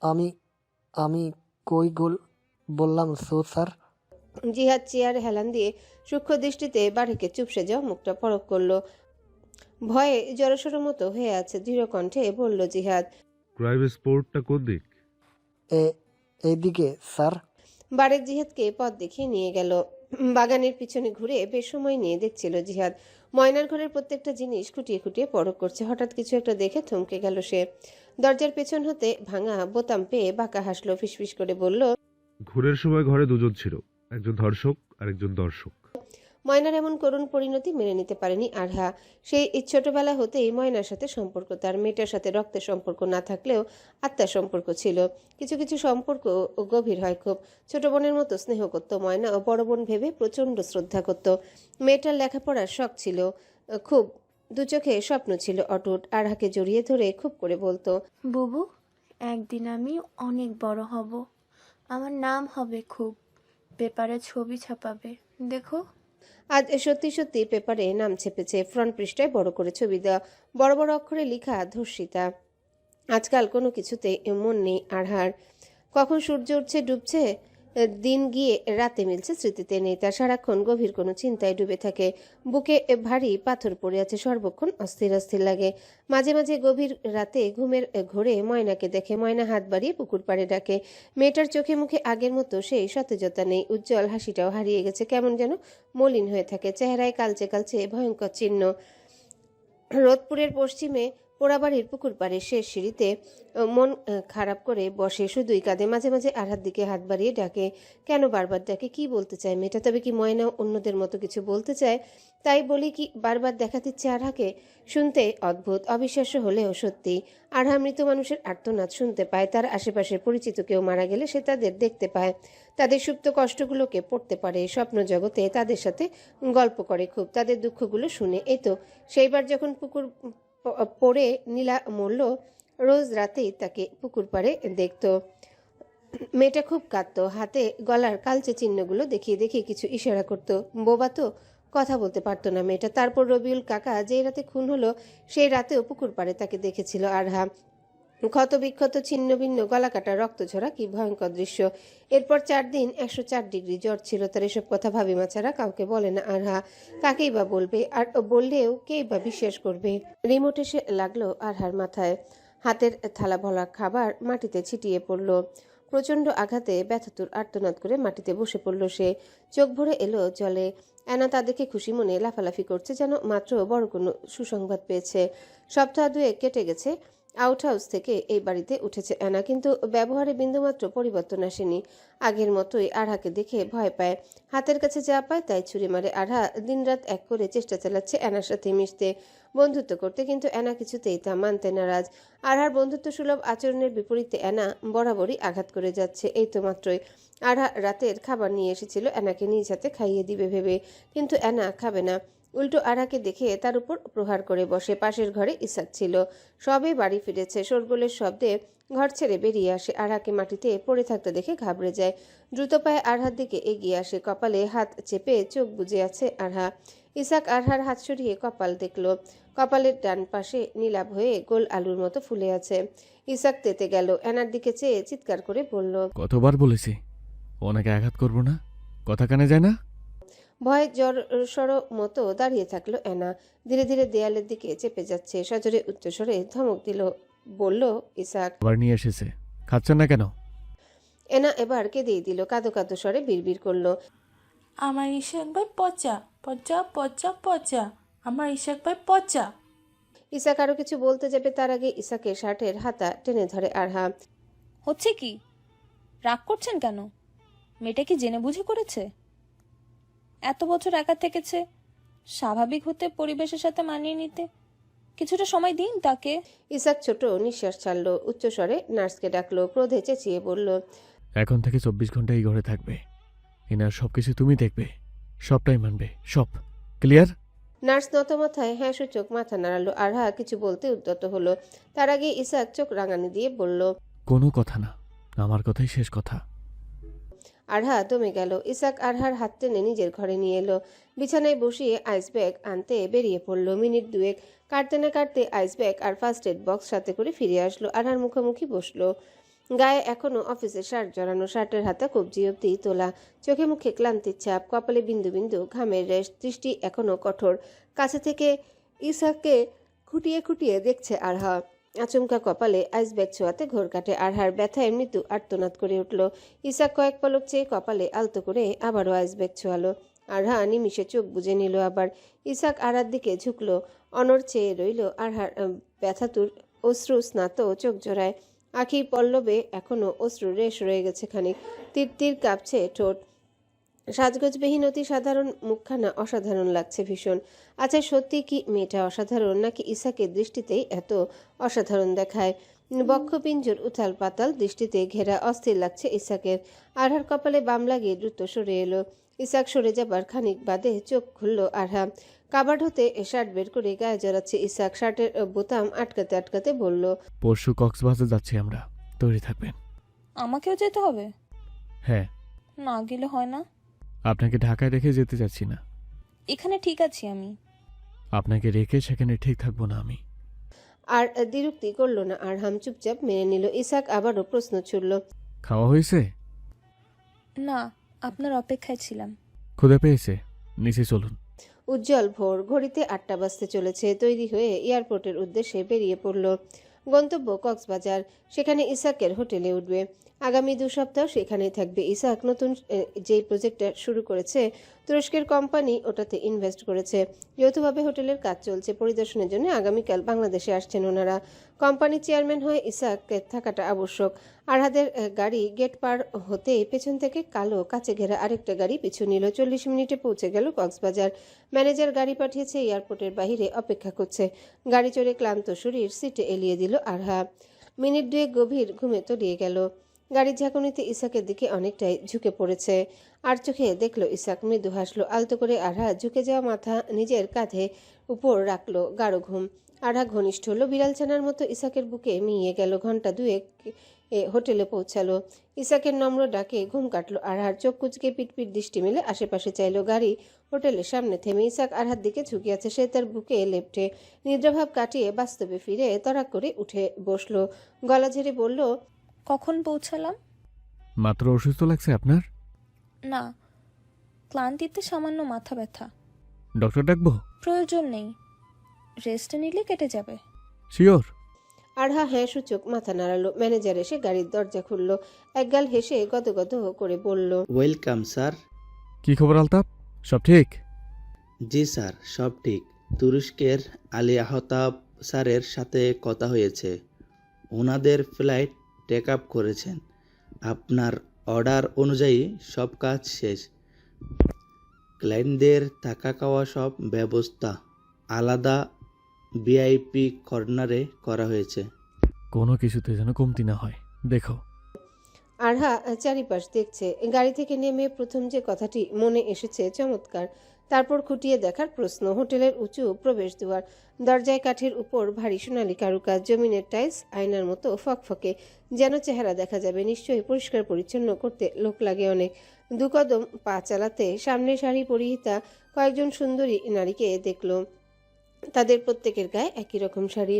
আমি আমি কই বললাম সো স্যার। জিহাদ চেয়ারে হেলান দিয়ে সূক্ষ্ম দৃষ্টিতে বারেকের চুপসে যাওয়া মুখটা পরখ করলো। ভয়ে জড়সড় মতো হয়ে আছে, দৃঢ় কণ্ঠে বলল জিহাদ। ক্রাইম স্পোর্টটা কোন দিক? এইদিকে স্যার। বারেক জিহাদকে পথ দেখিয়ে নিয়ে গেল। বাগানের পিছনে ঘুরে বেশ সময় নিয়ে দেখছিল জিহাদ। ময়নার ঘরের প্রত্যেকটা জিনিস খুঁটিয়ে খুঁটিয়ে পরখ করছে। হঠাৎ কিছু একটা দেখে থমকে গেল সে। দরজার পেছন হতে ভাঙা বোতাম পেয়ে বাঁকা হাসলো, ফিসফিস করে বলল, খুনের সময় ঘরে দুজন ছিল, একজন ধর্ষক আর একজন দর্শক। ময়নার এমন করুণ পরিণতি মেনে নিতে পারেনি আরহা। সেই ছোটবেলা হতেই ময়নার সাথে সম্পর্ক তার। মেয়েটার সাথে রক্তের সম্পর্ক না থাকলেও আত্মার সম্পর্ক ছিল। কিছু কিছু সম্পর্ক গভীর হয় খুব। ছোট বোনের মতো স্নেহ করত ময়না, ও বড় বোন ভেবে প্রচণ্ড শ্রদ্ধা করত। মেয়েটার লেখাপড়ার শখ ছিল খুব, দু চোখে স্বপ্ন ছিল অটুট। আরহাকে জড়িয়ে ধরে খুব করে বলতো, বুবু, একদিন আমি অনেক বড় হব, আমার নাম হবে খুব, পেপারে ছবি ছাপাবে, দেখো। আজ সত্যি সত্যি পেপারে নাম ছেপেছে, ফ্রন্ট পৃষ্ঠায় বড় করে ছবি দেওয়া, বড় বড় অক্ষরে লেখা ধর্ষিতা। আজকাল কোনো কিছুতে মন নেই আরহার। কখন সূর্য উঠছে ডুবছে, দিন গিয়ে রাতে মিলছে, স্মৃতিতে নেই তার। সারাক্ষণ গভীর কোনো চিন্তায় ডুবে থাকে। বুকে ভারী পাথর পড়ে আছে, সর্বক্ষণ অস্থির অস্থির লাগে। মাঝে মাঝে গভীর রাতে ঘুমের ঘোরে ময়নাকে দেখে। ময়না হাত বাড়িয়ে পুকুর পাড়ে ডাকে। মেয়েটার চোখে মুখে আগের মতো সেই সতেজতা নেই, উজ্জ্বল হাসিটাও হারিয়ে গেছে, কেমন যেন মলিন হয়ে থাকে। চেহারায় কালচে কালচে ভয়ঙ্কর চিহ্ন। রোদপুরের পশ্চিমে পোড়াবাড়ির পুকুর পাড়ে শেষ সিঁড়িতে মন খারাপ করে বসে, শুধুই কাঁদে। মাঝে মাঝে আরহার দিকে হাত বাড়িয়ে ডাকে। কেন বারবার ডাকে? কি বলতে চায় মেয়েটা? তবে কি ময়না অন্যদের মতো কিছু বলতে চায়? তাই বলি কি বারবার দেখা দিচ্ছে আরহাকে? শুনতে অদ্ভুত, অবিশ্বাস্য হলেও সত্যি। আরহা মৃত মানুষের আর্তনাদ শুনতে পায়। তার আশেপাশের পরিচিত কেউ মারা গেলে সে তাদের দেখতে পায়, তাদের সুপ্ত কষ্টগুলোকে পড়তে পারে। স্বপ্ন জগতে তাদের সাথে গল্প করে খুব, তাদের দুঃখগুলো শুনে। এই তো সেইবার যখন পুকুর পড়ে নীলা মরল, রোজ রাতেই তাকে পুকুর পাড়ে দেখতো। মেয়েটা খুব কাঁদতো, হাতে গলার কালচে চিহ্নগুলো দেখিয়ে দেখিয়ে কিছু ইশারা করতো। বোবা তো, কথা বলতে পারতো না মেয়েটা। তারপর রবিউল কাকা যেই রাতে খুন হলো, সেই রাতেও পুকুর পাড়ে তাকে দেখেছিল আরহা। ক্ষত বিক্ষত ছিন্ন ভিন্ন, গলা কাটা, রক্ত ঝরা, কি ভয়ঙ্কর দৃশ্য। এরপর 4 দিন 104 ডিগ্রি জ্বর ছিল তার। এসব কথা ভাবিমা ছাড়া কাউকে বলে না আরহা। কাকেই বা বলবে? আর বললেও কেই বা বিশ্বাস করবে? রিমোট এসে লাগলো আরহার মাথায়। হাতের থালা ভরা খাবার মাটিতে ছিটিয়ে পড়ল। প্রচণ্ড আঘাতে ব্যথাতুর আর্তনাদ করে মাটিতে বসে পড়ল সে। চোখ ভরে এলো জলে। অ্যানা তা দেখে খুশি মনে লাফালাফি করছে, যেন মাত্র বড় কোনো সুসংবাদ পেয়েছে। সপ্তাহ 2 কেটে গেছে আউট হাউস থেকে এই বাড়িতে উঠেছে অ্যানা, কিন্তু ব্যবহারে বিন্দুমাত্র পরিবর্তন আসেনি। আগের মতোই আরহাকে দেখে ভয় পায়, হাতের কাছে যা পায় তাই ছুঁড়ে মারে। আরহা দিনরাত এক করে চেষ্টা চালাচ্ছে অ্যানার সাথে মিশতে, বন্ধুত্ব করতে, কিন্তু অ্যানা কিছুতেই তা মানতে নারাজ। আরহার বন্ধুত্ব সুলভ আচরণের বিপরীতে অ্যানা বরাবরই আঘাত করে যাচ্ছে। এই তো মাত্রই আরহা রাতের খাবার নিয়ে এসেছিল অ্যানাকে নিজ হাতে খাইয়ে দিবে ভেবে, কিন্তু অ্যানা খাবে না। উল্টো আরহাকে দেখে তার উপর প্রহার করে বসে। পাশের ঘরে ইসাক ছিল, সবে বাড়ি ফিরেছে। শোরগোলের শব্দে ঘর ছেড়ে বেরিয়ে আসে। আরহাকে মাটিতে পড়ে থাকতে দেখে ঘাবড়ে যায়। দ্রুত পায়ে আরহার দিকে এগিয়ে আসে, কপালে হাত চেপে চোখ বুজে আছে আরহা। ইসাক আরহার হাত সরিয়ে কপাল দেখল। কপালের ডান পাশে নীলাভ হয়ে গোল আলুর মতো ফুলে আছে। ইসাক তেতে গেল, অ্যানার দিকে চেয়ে চিৎকার করে বলল, কতবার বলেছি ওনাকে আঘাত করবো না, কথা কানে যায় না? ভয়ে জড়সড় মতো দাঁড়িয়ে থাকলো অ্যানা। ধীরে ধীরে দেয়ালের দিকে চেপে যাচ্ছে। সজোরে উচ্চস্বরে ধমক দিল, বলল ইসাক। আবার নিয়ে এসেছে, খাচ্ছেন না কেন? অ্যানা এবার কেঁদেই দিল, কাঁদো কাঁদো স্বরে বিড়বিড় করলো, আমার ইসে একবার পচা। পচা পচা পচা, আমার ইশাক ভাই পচা। ইসাক আরো কিছু বলতে যাবে তার আগে ইসাকের শার্টের হাতা টেনে ধরে আরহা। হচ্ছে কি? রাগ করছেন কেন? মেয়েটা কি জেনে বুঝে করেছে? এত বছর একা থেকেছে, স্বাভাবিক হতে, পরিবেশের সাথে মানিয়ে নিতে কিছুটা সময় দিন তাকে। ইসাক ছোট নিঃশ্বাস ছাড়লো, উচ্চস্বরে নার্সকে ডাকলো, ক্রোধে চেঁচিয়ে বলল, এখন থেকে 24 ঘন্টা এই ঘরে থাকবে। এনার সবকিছু তুমি দেখবে, সবটাই মানবে, সব ক্লিয়ার? নার্স নত মাথায় হ্যাঁ সূচক মাথা নাড়ালো। আরহা কিছু বলতে উদ্যত হলো, তার আগে ইসাক চোখ রাঙানি দিয়ে বলল, কোনো কথা না, আমার কথাই শেষ কথা। আরহা দমে গেল। ইসাক আরহার হাত টেনে নিজের ঘরে নিয়ে এলো, বিছানায় বসিয়ে আইস ব্যাগ আনতে বেরিয়ে পড়লো। মিনিট দুয়েক কাটতে না কাটতে আইস ব্যাগ আর ফার্স্ট এড বক্স সাথে করে ফিরে আসলো। আরহার মুখোমুখি বসলো। গায়ে এখনো অফিসের শার্ট জড়ানো, শার্টের হাতা কবজি অব্দি তোলা, চোখে মুখে ক্লান্তির ছাপ, কপালে বিন্দু বিন্দু ঘামের রেশ, দৃষ্টি এখনো কঠোর। কাছে থেকে ইসাককে খুঁটিয়ে খুঁটিয়ে দেখছে আরহা। আচমকা কপালে আইস ব্যাগ ছোঁয়াতে ঘোর কাটে আরহার, ব্যথায় মৃত্যু আর্তনাদ করে উঠল। ইসাক কয়েক পলক চেয়ে কপালে আলতো করে আবারও আইস ব্যাগ ছোঁয়ালো। আরহা নিমিষে চোখ বুজে নিল আবার। ইসাক আরহার দিকে ঝুঁকলো, অনড় চেয়ে রইল আরহার ব্যথাতুর অশ্রু স্নাত চোখ জোড়ায়। আখি পল্লবে এখনো অশ্রু রেশ রয়ে গেছে খানিক, তীর তীর কাঁপছে ঠোঁট। সাজগোজবিহীন অতি সাধারণ মুখখানা অসাধারণ লাগছে ভীষণ। আচ্ছা সত্যি কি মেয়েটা অসাধারণ, নাকি ইসাকের দৃষ্টিতেই এত অসাধারণ দেখায়? বক্ষপিঞ্জর উথাল পাতাল দৃষ্টিতে ঘেরা, অস্থির লাগছে ইসাকের। আরহার কপালে বাম লাগিয়ে দ্রুত সরে এলো। ইসাক সরে যাবার খানিক বাদে চোখ খুলল আরহা। কাবার্ড হতে শার্ট বের করে গায়ে জড়াচ্ছে ইসাক। শার্টের বোতাম আটকাতে আটকাতে বলল, পরশু কক্সবাজার যাচ্ছি আমরা, তৈরি থাকবেন। আমাকেও যেতে হবে? হ্যাঁ, না গেলে হয় না। আপনাকে ঢাকায় রেখে যেতে চাচ্ছি না। এখানে ঠিক আছি আমি। আপনাকে রেখে সেখানে ঠিক থাকবো না আমি। আর দ্বিরুক্তি করল না আরহাম, চুপচাপ মেনে নিল। ইসাক আবারও প্রশ্ন ছুড়ল, খাওয়া হয়েছে? না, আপনার অপেক্ষায় ছিলাম। ক্ষুধা পেয়েছে? নিচে চলুন। উজ্জ্বল ভোর, ঘড়িতে 8টা বাজতে চলেছে। তৈরি হয়ে এয়ারপোর্টের উদ্দেশ্যে বেরিয়ে পড়ল। গন্তব্য কক্সবাজার, সেখানে ইসাকের হোটেলে উঠবে। আগামী 2 সপ্তাহ সেখানেই থাকবে ইসাক। নতুন যেই প্রজেক্টটা শুরু করেছে, তুরস্কের কোম্পানি ওটাতে ইনভেস্ট করেছে। যৌথভাবে হোটেলের কাজ চলছে। পরিদর্শনের জন্য আগামীকাল বাংলাদেশে আসছেন ওনারা। কোম্পানির চেয়ারম্যান হয়ে ইসাকের থাকাটা আবশ্যক। আরহাদের গাড়ি গেট পার হতেই পেছন থেকে কালো কাচে ঘেরা আরেকটা গাড়ি পিছু নিল। 40 মিনিটে পৌঁছে গেল কক্সবাজার। ম্যানেজার গাড়ি পাঠিয়েছে, এয়ারপোর্টের বাইরে অপেক্ষা করছে। গাড়ি চড়ে ক্লান্ত শরীর সিটে এলিয়ে দিল আরহা। মিনিট দুয়েক গভীর ঘুমে তলিয়ে গেল। গাড়ির ঝাঁকুনিতে ইসাকের দিকে অনেকটাই ঝুঁকে পড়েছে। আর চোখে দেখলো ইসাক, মৃদু হাসলো। আলতো করে আরহা ঝুঁকে যাওয়া মাথা নিজের কাঁধে উপর রাখলো। গাঢ় ঘুম। আরহা ঘনিষ্ঠ হলো, বিড়াল ছানার মতো ইসাকের বুকে মিয়ে গেল। ঘন্টা দুয়েক হোটেলে পৌঁছালো। ইসাকের নম্র ডাকে ঘুম কাটলো আরহার। চোখ কুচকে পিটপিট দৃষ্টি মেলে আশেপাশে চাইলো। গাড়ি হোটেলের সামনে থেমে। ইসাক আরহার দিকে ঝুঁকে আছে, সে তার বুকে লেপটে। নিদ্রাভাব কাটিয়ে বাস্তবে ফিরে তড়াক করে উঠে বসলো। গলা ঝেড়ে বলল, কখন পৌঁছালাম? মাত্র অসুস্থ লাগছে আপনার? না, ক্লান্তিতে সামান্য মাথা ব্যথা। ডক্টর ডাকবো? প্রয়োজন নেই, রেস্ট নিলে কেটে যাবে। শিওর? আরহা হ্যাঁ সূচক মাথা নাড়ালো। ম্যানেজার এসে গাড়ির দরজা খুলল। একগাল হেসে গদগদ করে বলল, ওয়েলকাম স্যার। কি খবর আলতাপ, সব ঠিক? জি স্যার, সব ঠিক। তুরস্কের আলী আহতাব স্যারের সাথে কথা হয়েছে, ওনাদের ফ্লাইট টেক আপ করেছেন। আপনার অর্ডার অনুযায়ী সব কাজ শেষ। ক্লায়েন্টদের থাকা খাওয়া সব ব্যবস্থা আলাদা ভিআইপি কর্নারে করা হয়েছে। কোনো কিছুতে যেন কমতি না হয়, দেখো। আরহা চারিপাশ দেখছে। গাড়ি থেকে নেমে প্রথম যে কথাটি মনে এসেছে চমৎকার, তারপর খুঁটিয়ে দেখার প্রশ্ন। হোটেলের উঁচু প্রবেশ দুয়ার, দরজায় কাঠের উপর ভারী সোনালি কারুকাজ, জমিনের টাইলস আয়নার মতো ফকফকে, যেন চেহারা দেখা যাবে। নিশ্চয়ই পরিষ্কার পরিচ্ছন্ন করতে লোক লাগে অনেক। 2 কদম পা চালাতে সামনে শাড়ি পরিহিতা কয়েকজন সুন্দরী নারীকে দেখল। তাদের প্রত্যেকের গায়ে একই রকম শাড়ি,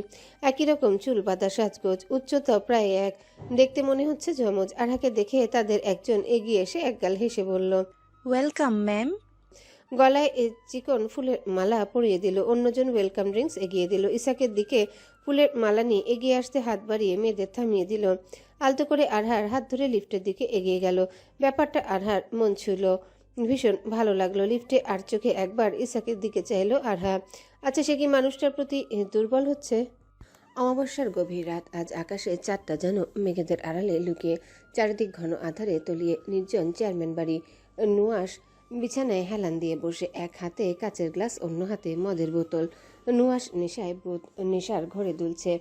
একই রকম চুল বাঁধা সাজগোজ, উচ্চতা প্রায় এক, দেখতে মনে হচ্ছে যমজ। আরহাকে দেখে তাদের একজন এগিয়ে এসে একগাল হেসে বলল, ওয়েলকাম ম্যাম। গলায় চিকন ফুলের মালা পরিয়ে দিল। অন্যজন ওয়েলকাম ড্রিঙ্কস এগিয়ে দিল। ইসাকের দিকে ফুলের মালা নিয়ে এগিয়ে আসতে হাত বাড়িয়ে মেয়েদের থামিয়ে দিল। আলতো করে আরহার হাত ধরে লিফটের দিকে এগিয়ে গেল। ব্যাপারটা আরহার মন ছুঁল। ভীষণ ভালো লাগলো। লিফটে আর চোখে একবার ইসাকের দিকে চাইলো আরহা। আচ্ছা, সে কি মানুষটার প্রতি দুর্বল হচ্ছে? অমাবস্যার গভীর রাত। আজ আকাশে চাঁদটা যেন মেঘেদের আড়ালে লুকিয়ে, চারিদিক ঘন আধারে তলিয়ে নির্জন চেয়ারম্যান বাড়ি। নুয়াস বিছানায় হেলান দিয়ে বসে, এক হাতে কাচের গ্লাস, অন্য হাতে মদের বোতল। নুয়াস নেশার ঘরে দুলছে।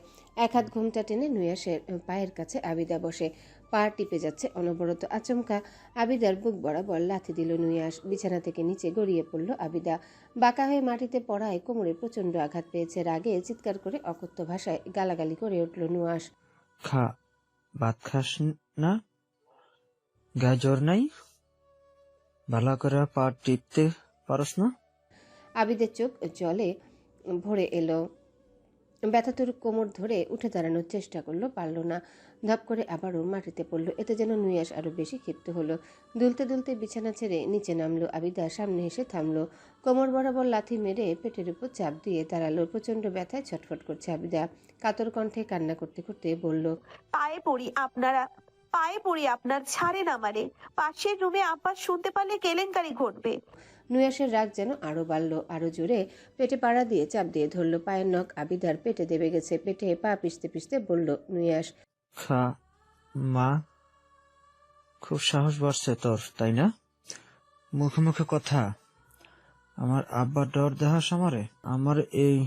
এক হাত ঘোমটা টেনে নুয়াসের পায়ের কাছে আবিদা বসে, পা টিপে যাচ্ছে অনবরত। আচমকা আবিদার বুক বরাবর লাথি দিল নুয়াস। বিছানা থেকে নিচে গড়িয়ে পড়ল আবিদা। বাঁকা হয়ে মাটিতে পড়ায় কোমরে প্রচণ্ড আঘাত পেয়েছে। রাগে চিৎকার করে অকথ্য ভাষায় গালাগালি করে উঠল নুয়াস। খা, ভাত খাস না? গায়ে জ্বর নাই? ভালো করে পা টিপতে পারস না? আবিদের চোখ জলে ভরে এলো। ব্যথাতুর কোমর ধরে উঠে দাঁড়ানোর চেষ্টা করলো, পারল না। ধপ করে আবারও মাটিতে পড়ল। এতে যেন নুয়াস আরো বেশি ক্ষিপ্ত হলো। দুলতে দুলতে বিছানা ছেড়ে নিচে নামলো। আবিদা সামনে এসে থামলো। কোমর বরাবর লাথি মেরে পেটের উপর চাপ দিয়ে দাঁড়ালো। প্রচন্ড ব্যথায় ছটফট করছে আবিদা। কাতর কণ্ঠে কান্না করতে করতে বলল, পায়ে পড়ি আপনার, ছাড়েন আমারে। পাশের রুমে আব্বা শুনতে পারলে কেলেঙ্কারি ঘটবে। নুয়াসের রাগ যেন আরো বাড়ল। আরো জোরে পেটে পাড়া দিয়ে চাপ দিয়ে ধরলো। পায়ের নখ আবিদার পেটে দেবে গেছে। পেটে পা পিষতে পিষতে বলল নুয়াস, খা মা, খুব সাহস বাড়ছে তোর, তাই না? মুখে মুখে কথা। আমার আব্বার ডর দেখাস আমারে? আমার এই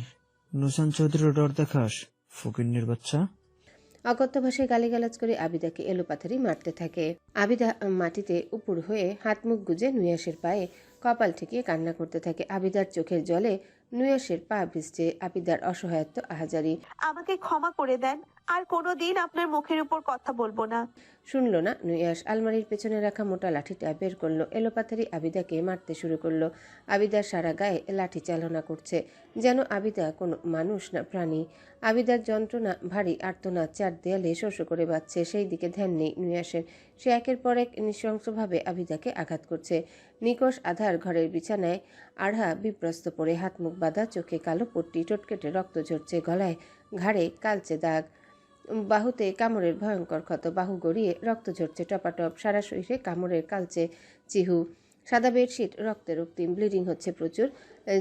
নুসান চৌধুরীর ডর দেখাস? ফকিন্নির বাচ্চা। অকথ্য ভাষায় গালিগালাজ করে আবিদাকে এলোপাথারি মারতে থাকে। আবিদা মাটিতে উপুর হয়ে হাত মুখ গুজে নুয়াসের পায়ে কপাল ঠেকিয়ে কান্না করতে থাকে। আবিদার চোখের জলে নুয়াসের পা ভিজছে। আবিদার অসহায়ত্ব আহাজারি। আমাকে ক্ষমা করে দেন, আর কোনোদিন আপনার মুখের উপর কথা বলবো না। শুনল না নুয়াস। আলমারির পেছনে রাখা মোটা লাঠিটা বের করলো। এলোপাথারি আবিদাকে মারতে শুরু করলো। আবিদার সারা গায়ে লাঠি চালনা করছে, যেন আবিদা কোনো মানুষ না প্রাণী। আবিদার যন্ত্রণা ভারী আর্তনাদ চার দেয়ালে শোষ করে বাজছে। সেই দিকে ধ্যান নেই নুয়াসের। সে একের পর এক নৃশংসভাবে আবিদাকে আঘাত করছে। নিকষ আধার ঘরের বিছানায় আড়হা বিপ্রস্ত পড়ে, হাত মুখ বাঁধা, চোখে কালো পট্টি, টোটকেটে রক্ত ঝরছে, গলায় ঘাড়ে কালচে দাগ, বাহুতে কামড়ের ভয়ঙ্কর ক্ষত, বাহু গড়িয়ে রক্ত ঝরছে টপাটপ, সারা শরীরে কামড়ের কালচে চিহু, সাদা বেডশিট রক্তে রক্তিম, ব্লিডিং হচ্ছে প্রচুর।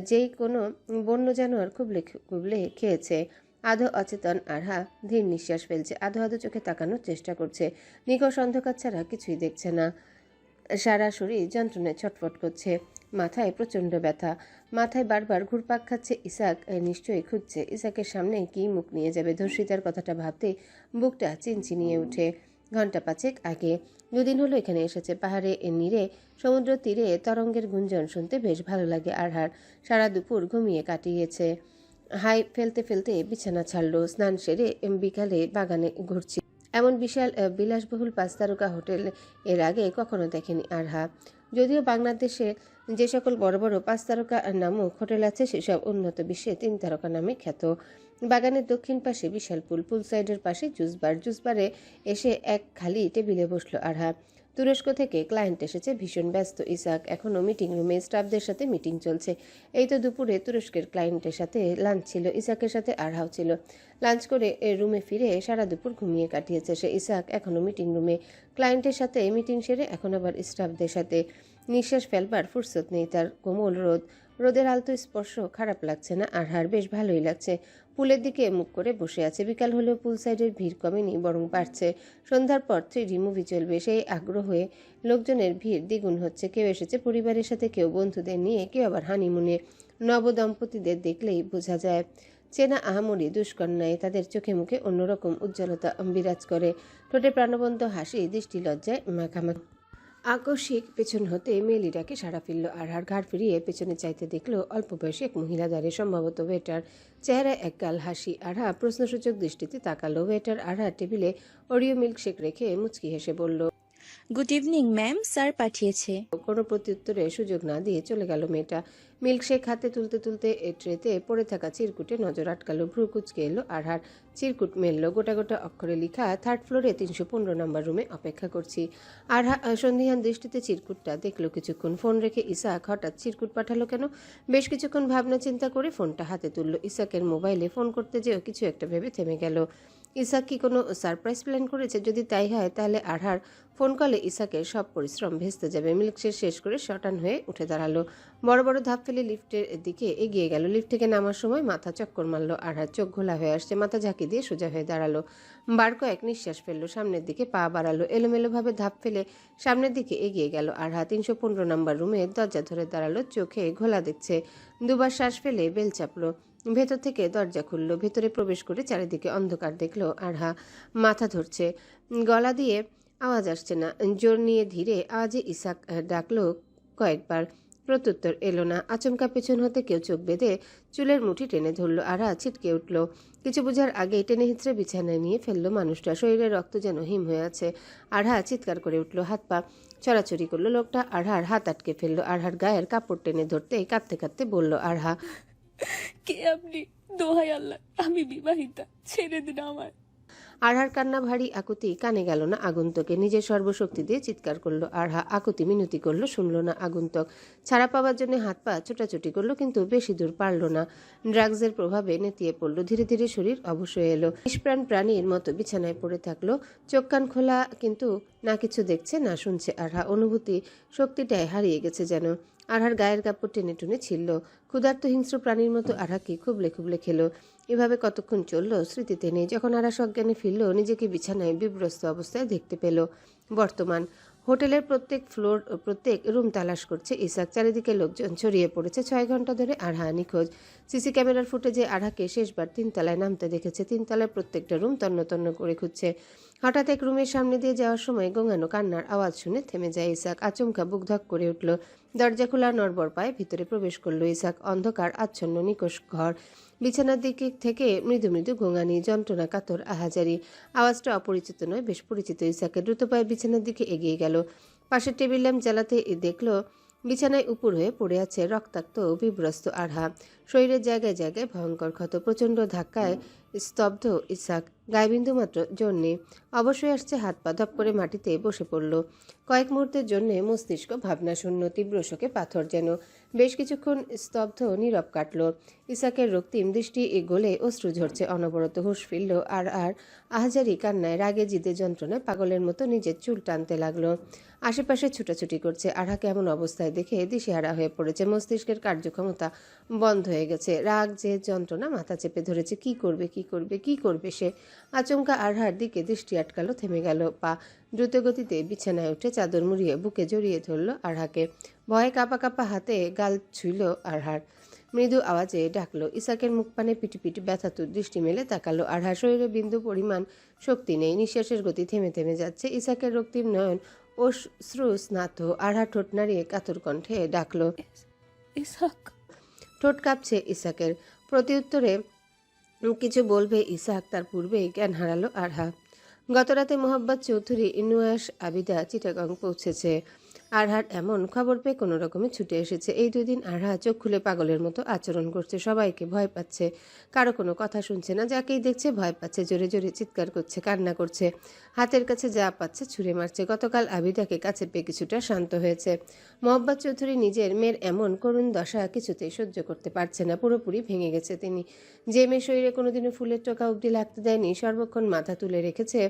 যেই কোনো বন্য জানোয়ার খুবলে খুবলে খেয়েছে। আধো অচেতন আরহা ধীর নিঃশ্বাস ফেলছে। আধো আধো চোখে তাকানোর চেষ্টা করছে। নিকষ অন্ধকার ছাড়া কিছুই দেখছে না। সারা শরীর যন্ত্রণায় ছটফট করছে। মাথায় প্রচণ্ড ব্যথা। মাথায় বারবার ঘুরপাক খাচ্ছে। ইসাক নিশ্চয়ই খুঁজছে। ইসাকের সামনে কি মুখ নিয়ে যাবে? ধর্ষিতার কথাটা ভাবতে বুকটা চিনচিনিয়ে উঠে। ঘন্টা পাঁচেক আগে, দুদিন হলো এখানে এসেছে। পাহাড়ে নীরে, সমুদ্র তীরে তরঙ্গের গুঞ্জন শুনতে বেশ ভালো লাগে আরহার। সারা দুপুর ঘুমিয়ে কাটিয়েছে। হাই ফেলতে ফেলতে বিছানা ছাড়লো। স্নান সেরে বিকালে বাগানে ঘুরছি। এমন বিশাল বিলাসবহুল 5 তারকা হোটেল এর আগে কখনো দেখেনি আরহা। যদিও বাংলাদেশে যে সকল বড় বড় 5 তারকা নামক হোটেল আছে, সেসব উন্নত বিশ্বে 3 তারকা নামে খ্যাত। বাগানের দক্ষিণ পাশে বিশাল পুল সাইডের পাশে জুসবারে এসে এক খালি টেবিলে বসলো আরহা। তুরস্ক থেকে ক্লায়েন্ট এসেছে, ভীষণ ব্যস্ত ইসাক। এখনও মিটিং রুমে স্টাফদের সাথে মিটিং চলছে। এই তো দুপুরে তুরস্কের ক্লায়েন্টের সাথে লাঞ্চ ছিল, ইসাকের সাথে আরহাও ছিল। লাঞ্চ করে রুমে ফিরে সারা দুপুর ঘুমিয়ে কাটিয়েছে সে। ইসাক এখনও মিটিং রুমে, ক্লায়েন্টের সাথে মিটিং সেরে এখন আবার স্টাফদের সাথে। নিঃশ্বাস ফেলবার ফুরসত নেই তার। কোমল রোদের আলতো স্পর্শ খারাপ লাগছে না আরহার, বেশ ভালোই লাগছে। পুলের দিকে মুখ করে বসে আছে। বিকাল হলেও পুল সাইডের ভিড় কমেনি, বরং বাড়ছে। সন্ধ্যার পর 3D মুভি চলবে, সেই আগ্রহে লোকজনের ভিড় দ্বিগুণ হচ্ছে। কেউ এসেছে পরিবারের সাথে, কেউ বন্ধুদের নিয়ে, কেউ আবার হানিমুনে। নবদম্পতিদের দেখলেই বোঝা যায় চেনা আহামরি দুষ্কন্যায়। তাদের চোখে মুখে অন্যরকম উজ্জ্বলতা বিরাজ করে। ঠোঁটে প্রাণবন্ত হাসি, দৃষ্টি লজ্জায় মাখামাখি। আকস্মিক পেছন হতে মেয়েলিটাকে সাড়া ফিরল আরহার। ঘাড় ফিরিয়ে পেছনে চাইতে দেখল অল্প বয়সী এক মহিলা দাঁড়িয়ে, সম্ভবত ওয়েটার। চেহারায় একগাল হাসি। আরহা প্রশ্নসূচক দৃষ্টিতে তাকালো। ওয়েটার আরহার টেবিলে ওরিও মিল্কশেক রেখে মুচকি হেসে বলল, গুড ইভিনিং ম্যাম, স্যার পাঠিয়েছে। কোনো প্রত্যুত্তরে সুযোগ না দিয়ে চলে গেল মেয়েটা। মিল্কশেক হাতে তুলতে তুলতে ট্রেতে পড়ে থাকা চিরকুটে নজর আটকালো। ভ্রু কুচকে এলো আরহার। চিরকুট মেলল। গোটা গোটা অক্ষরে লেখা, 3rd ফ্লোরে 315 নম্বর রুমে অপেক্ষা করছি। আরহা সন্ধিহান দৃষ্টিতে চিরকুটটা দেখলো কিছুক্ষণ। ফোন রেখে ইসাক হঠাৎ চিরকুট পাঠালো কেন? বেশ কিছুক্ষণ ভাবনা চিন্তা করে ফোনটা হাতে তুলল। ইসাকের মোবাইলে ফোন করতে যেও কিছু একটা ভেবে থেমে গেল। ইসাক কি কোনো সারপ্রাইজ প্ল্যান করেছে? যদি তাই হয় তাহলে আরহার ফোন কলে ইসাকের সব পরিশ্রম ভেস্তে যাবে। মিল্কশেক শেষ করে শটান হয়ে উঠে দাঁড়ালো। বড় বড় ধাপ ফেলে লিফটের দিকে এগিয়ে গেল। লিফট থেকে নামার সময় মাথা চক্কর মারল আরহার। চোখ ঘোলা হয়ে আসছে। মাথা ঝাঁকি দিয়ে সোজা হয়ে দাঁড়ালো। বার কয়েক নিঃশ্বাস ফেললো। সামনের দিকে পা বাড়ালো। এলোমেলোভাবে ধাপ ফেলে সামনের দিকে এগিয়ে গেল আরহা। 315 নম্বর রুমে দরজা ধরে দাঁড়ালো। চোখে ঘোলা দেখছে। দুবার শ্বাস ফেলে বেল চাপলো। ভেতর থেকে দরজা খুললো। ভেতরে প্রবেশ করে চারিদিকে অন্ধকার দেখলো আরহা। মাথা ধরছে, গলা দিয়ে আওয়াজ আসছে না। জোর নিয়ে ধীরে আওয়াজে ইসাক ডাকলো কয়েকবার। প্রত্যুত্তর এলো না। আচমকা পেছন হতে কেউ চোখ বেঁধে চুলের মুঠি টেনে ধরলো। আরহা ছিটকে উঠল। কিছু বোঝার আগেই টেনে হিঁচড়ে বিছানায় নিয়ে ফেললো মানুষটা। শরীরের রক্ত যেন হিম হয়ে আছে। আরহা চিৎকার করে উঠল। হাত পা ছড়াছড়ি করলো। লোকটা আরহার হাত আটকে ফেললো। আরহার গায়ের কাপড় টেনে ধরতে কাঁদতে কাঁদতে বলল, আরহা কে আপনি? দোহাই আল্লাহ, আমি বিবাহিতা, ছেড়ে দিন আমায়। আরহার কান্না ভারী আকুতি কানে গেল না আগন্তুকে। নিজের সর্বশক্তি দিয়ে চিৎকার করলো আরহা। আকুতি মিনতি করলো, শুনলো না আগন্তুক। ছাড়া পাওয়ার জন্য হাত পা ছোটাছুটি করলো, কিন্তু বেশি দূর পারল না। ড্রাগসের প্রভাবে নেতিয়ে পড়লো। ধীরে ধীরে শরীর অবশ হয়ে এলো। নিষ্প্রাণ প্রাণীর মতো বিছানায় পড়ে থাকলো। চোখ কান খোলা, কিন্তু না কিছু দেখছে না শুনছে আরহা। অনুভূতি শক্তিটাই হারিয়ে গেছে যেন। আরহার গায়ের কাপড় টেনে টুনে ছিলল। ক্ষুধার্ত হিংস্র প্রাণীর মতো আরহাকে খুবলে খুবলে খেলো। এভাবে কতক্ষণ চলল স্মৃতিতে নেই। যখন আরা সজ্ঞানে ফিরল, নিজেকে বিছানায় বিব্রস্ত অবস্থায় দেখতে পেল। বর্তমান হোটেলের প্রত্যেক রুম তালাশ করছে ইসাক। চারিদিকে লোকজন ছড়িয়ে পড়েছে। 6 ঘন্টা ধরে আরহা নিখোঁজ। সিসি ক্যামেরার ফুটেজে আরহাকে শেষবার 3 তলায় নামতে দেখেছে। 3 তলায় প্রত্যেকটা রুম তন্ন তন্ন করে খুঁজছে। হঠাৎ এক রুমের সামনে দিয়ে যাওয়ার সময় গোঙানো কান্নার আওয়াজ শুনে থেমে যায় ইসাক। আচমকা বুক ধক করে উঠল। দরজা খোলা নড়বড় পায়ে ভিতরে প্রবেশ করলো ইসাক। অন্ধকার আচ্ছন্ন নিকষ ঘর। বিছানার দিকে থেকে মৃদু মৃদু গোঙানি, যন্ত্রণা কাতর আহাজারি। আওয়াজটা অপরিচিত নয়, বেশ পরিচিত ইসাকের। দ্রুত পায়ে বিছানার দিকে এগিয়ে গেল। পাশের টেবিল ল্যাম্প জ্বালাতে দেখলো বিছানায় উপর হয়ে পড়ে আছে রক্তাক্ত ও বিভ্রস্ত আরহা। শরীরের জায়গায় জায়গায় ভয়ঙ্কর ক্ষত। প্রচণ্ড ধাক্কায় স্তব্ধ ইসাক। গায়েবিন্দু মাত্র জোর নেই। অবশ্যই আসছে। হাত পা ধপ করে মাটিতে বসে পড়ল। কয়েক মুহূর্তের জন্যে মস্তিষ্ক ভাবনা শূন্য। তীব্র শোকে পাথর যেন। বেশ কিছুক্ষণ স্তব্ধ নীরব কাটল। ইসাকের রক্তিম দৃষ্টি গলে অশ্রু ঝরছে অনবরত। হুঁশ ফিরল আর আহাজারি কান্নায়, রাগে জিদে যন্ত্রণায় পাগলের মতো নিজের চুল টানতে লাগলো। আশেপাশে ছুটাছুটি করছে। আরহাকে এমন অবস্থায় দেখে দিশেহারা হয়ে পড়েছে। মস্তিষ্কের কার্যক্ষমতা বন্ধ হয়ে গেছে। রাগ যে যন্ত্রণা মাথা চেপে ধরেছে। কি করবে সে? আচমকা আরহার দিকে দৃষ্টি আটকালো। থেমে গেল পা। দ্রুতগতিতে বিছানায় উঠে চাদর মুড়িয়ে বুকে জড়িয়ে ধরল আরহাকে। ভয়ে কাঁপা কাঁপা হাতে গাল ছুঁইল আরহার। মৃদু আওয়াজে ডাকলো। ইসাকের মুখ পানে পিটি ব্যথাতুর দৃষ্টি মেলে তাকালো আরহা। শরীরে বিন্দু পরিমাণ শক্তি নেই। নিঃশ্বাসের গতি থেমে থেমে যাচ্ছে। ইসাকের রক্তিম নয়ন অশ্রু স্নাত। আরহা ঠোঁট নাড়িয়ে কাতর কণ্ঠে ডাকলো, ইসাক। ঠোঁট কাঁপছে ইসাকের। প্রতিউত্তরে কিছু বলবে ইসাক, তার পূর্বেই জ্ঞান হারালো আরহা। গতরাতে মোহাব্বত চৌধুরী নুয়াস আবিদা চিটাগং পৌঁছেছে। আরহার এমন খবর পেয়ে কোনো রকমে ছুটে এসেছে। এই 2 দিন আরহা চোখ খুলে পাগলের মতো আচরণ করছে। সবাইকে ভয় পাচ্ছে। কারো কোনো কথা শুনছে না। যাকেই দেখছে ভয় পাচ্ছে। জোরে জোরে চিৎকার করছে, কান্না করছে। হাতের কাছে যা পাচ্ছে ছুঁড়ে মারছে। গতকাল আবিদাকে কাছে পেয়ে কিছুটা শান্ত হয়েছে। মোহাব্বত চৌধুরী নিজের মেয়ের এমন করুণ দশা কিছুতেই সহ্য করতে পারছে না। পুরোপুরি ভেঙে গেছে তিনি। যে মেয়ে শরীরে কোনোদিনও ফুলের টোকা অবধি লাগতে দেয়নি, সর্বক্ষণ মাথা তুলে রেখেছে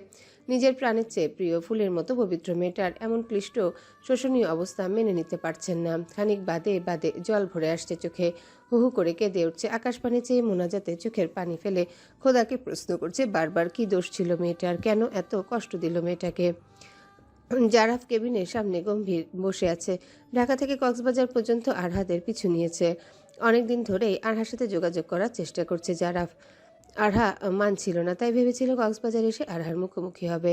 নিজের প্রাণের চেয়ে প্রিয় ফুলের মতো পবিত্র মেয়েটার এমন ক্লিষ্ট শোষণীয় অবস্থা মেনে নিতে পারছেন না। খানিক বাদে জল ভরে আসছে চোখে। হু হু করে কেঁদে উঠছে। আকাশ পানে চেয়ে মোনাজাতে চোখের পানি ফেলে খোদাকে প্রশ্ন করছে বারবার, কি দোষ ছিল মেয়েটার? কেন এত কষ্ট দিল মেয়েটাকে? জারাফ কেবিনের সামনে গম্ভীর বসে আছে। ঢাকা থেকে কক্সবাজার পর্যন্ত আরহাদের পিছু নিয়েছে। অনেকদিন ধরেই আরহার সাথে যোগাযোগ করার চেষ্টা করছে জারাফ। আরহা মানছিল না। তাই ভেবেছিল কক্সবাজার এসে আরহার মুখোমুখি হবে।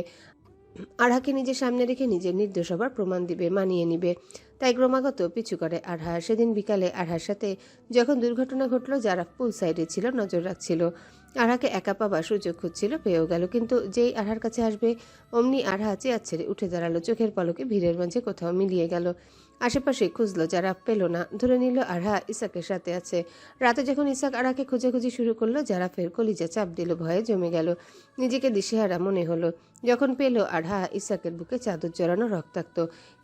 আরহাকে নিজের সামনে রেখে নিজের নির্দোষ হবার প্রমাণ দিবে, মানিয়ে নিবে। তাই ক্রমাগত পিছু করে আরহা। সেদিন বিকালে আরহার সাথে যখন দুর্ঘটনা ঘটল, জারাফ পুল সাইডে ছিল, নজর রাখছিল। আরহাকে একা পাবার সুযোগ খুঁজছিল, পেয়েও গেল। কিন্তু যেই আরহার কাছে আসবে অমনি আরহা চেয়ার ছেড়ে উঠে দাঁড়ালো। চোখের পলকে ভিড়ের মাঝে কোথাও মিলিয়ে গেল। আশেপাশে খুঁজলো, জারাফ পেল না। ধরে নিল আরহা ইসাকের সাথে আছে। রাতে যখন ইসাক আরহাকে খোঁজাখুঁজি শুরু করলো, জারাফের কলিজা চাপ দিল। ভয়ে জমে গেল। নিজেকে দিশেহারা মনে হলো। যখন পেল আরহা ইসাকের বুকে চাদর জড়ানো রক্তাক্ত।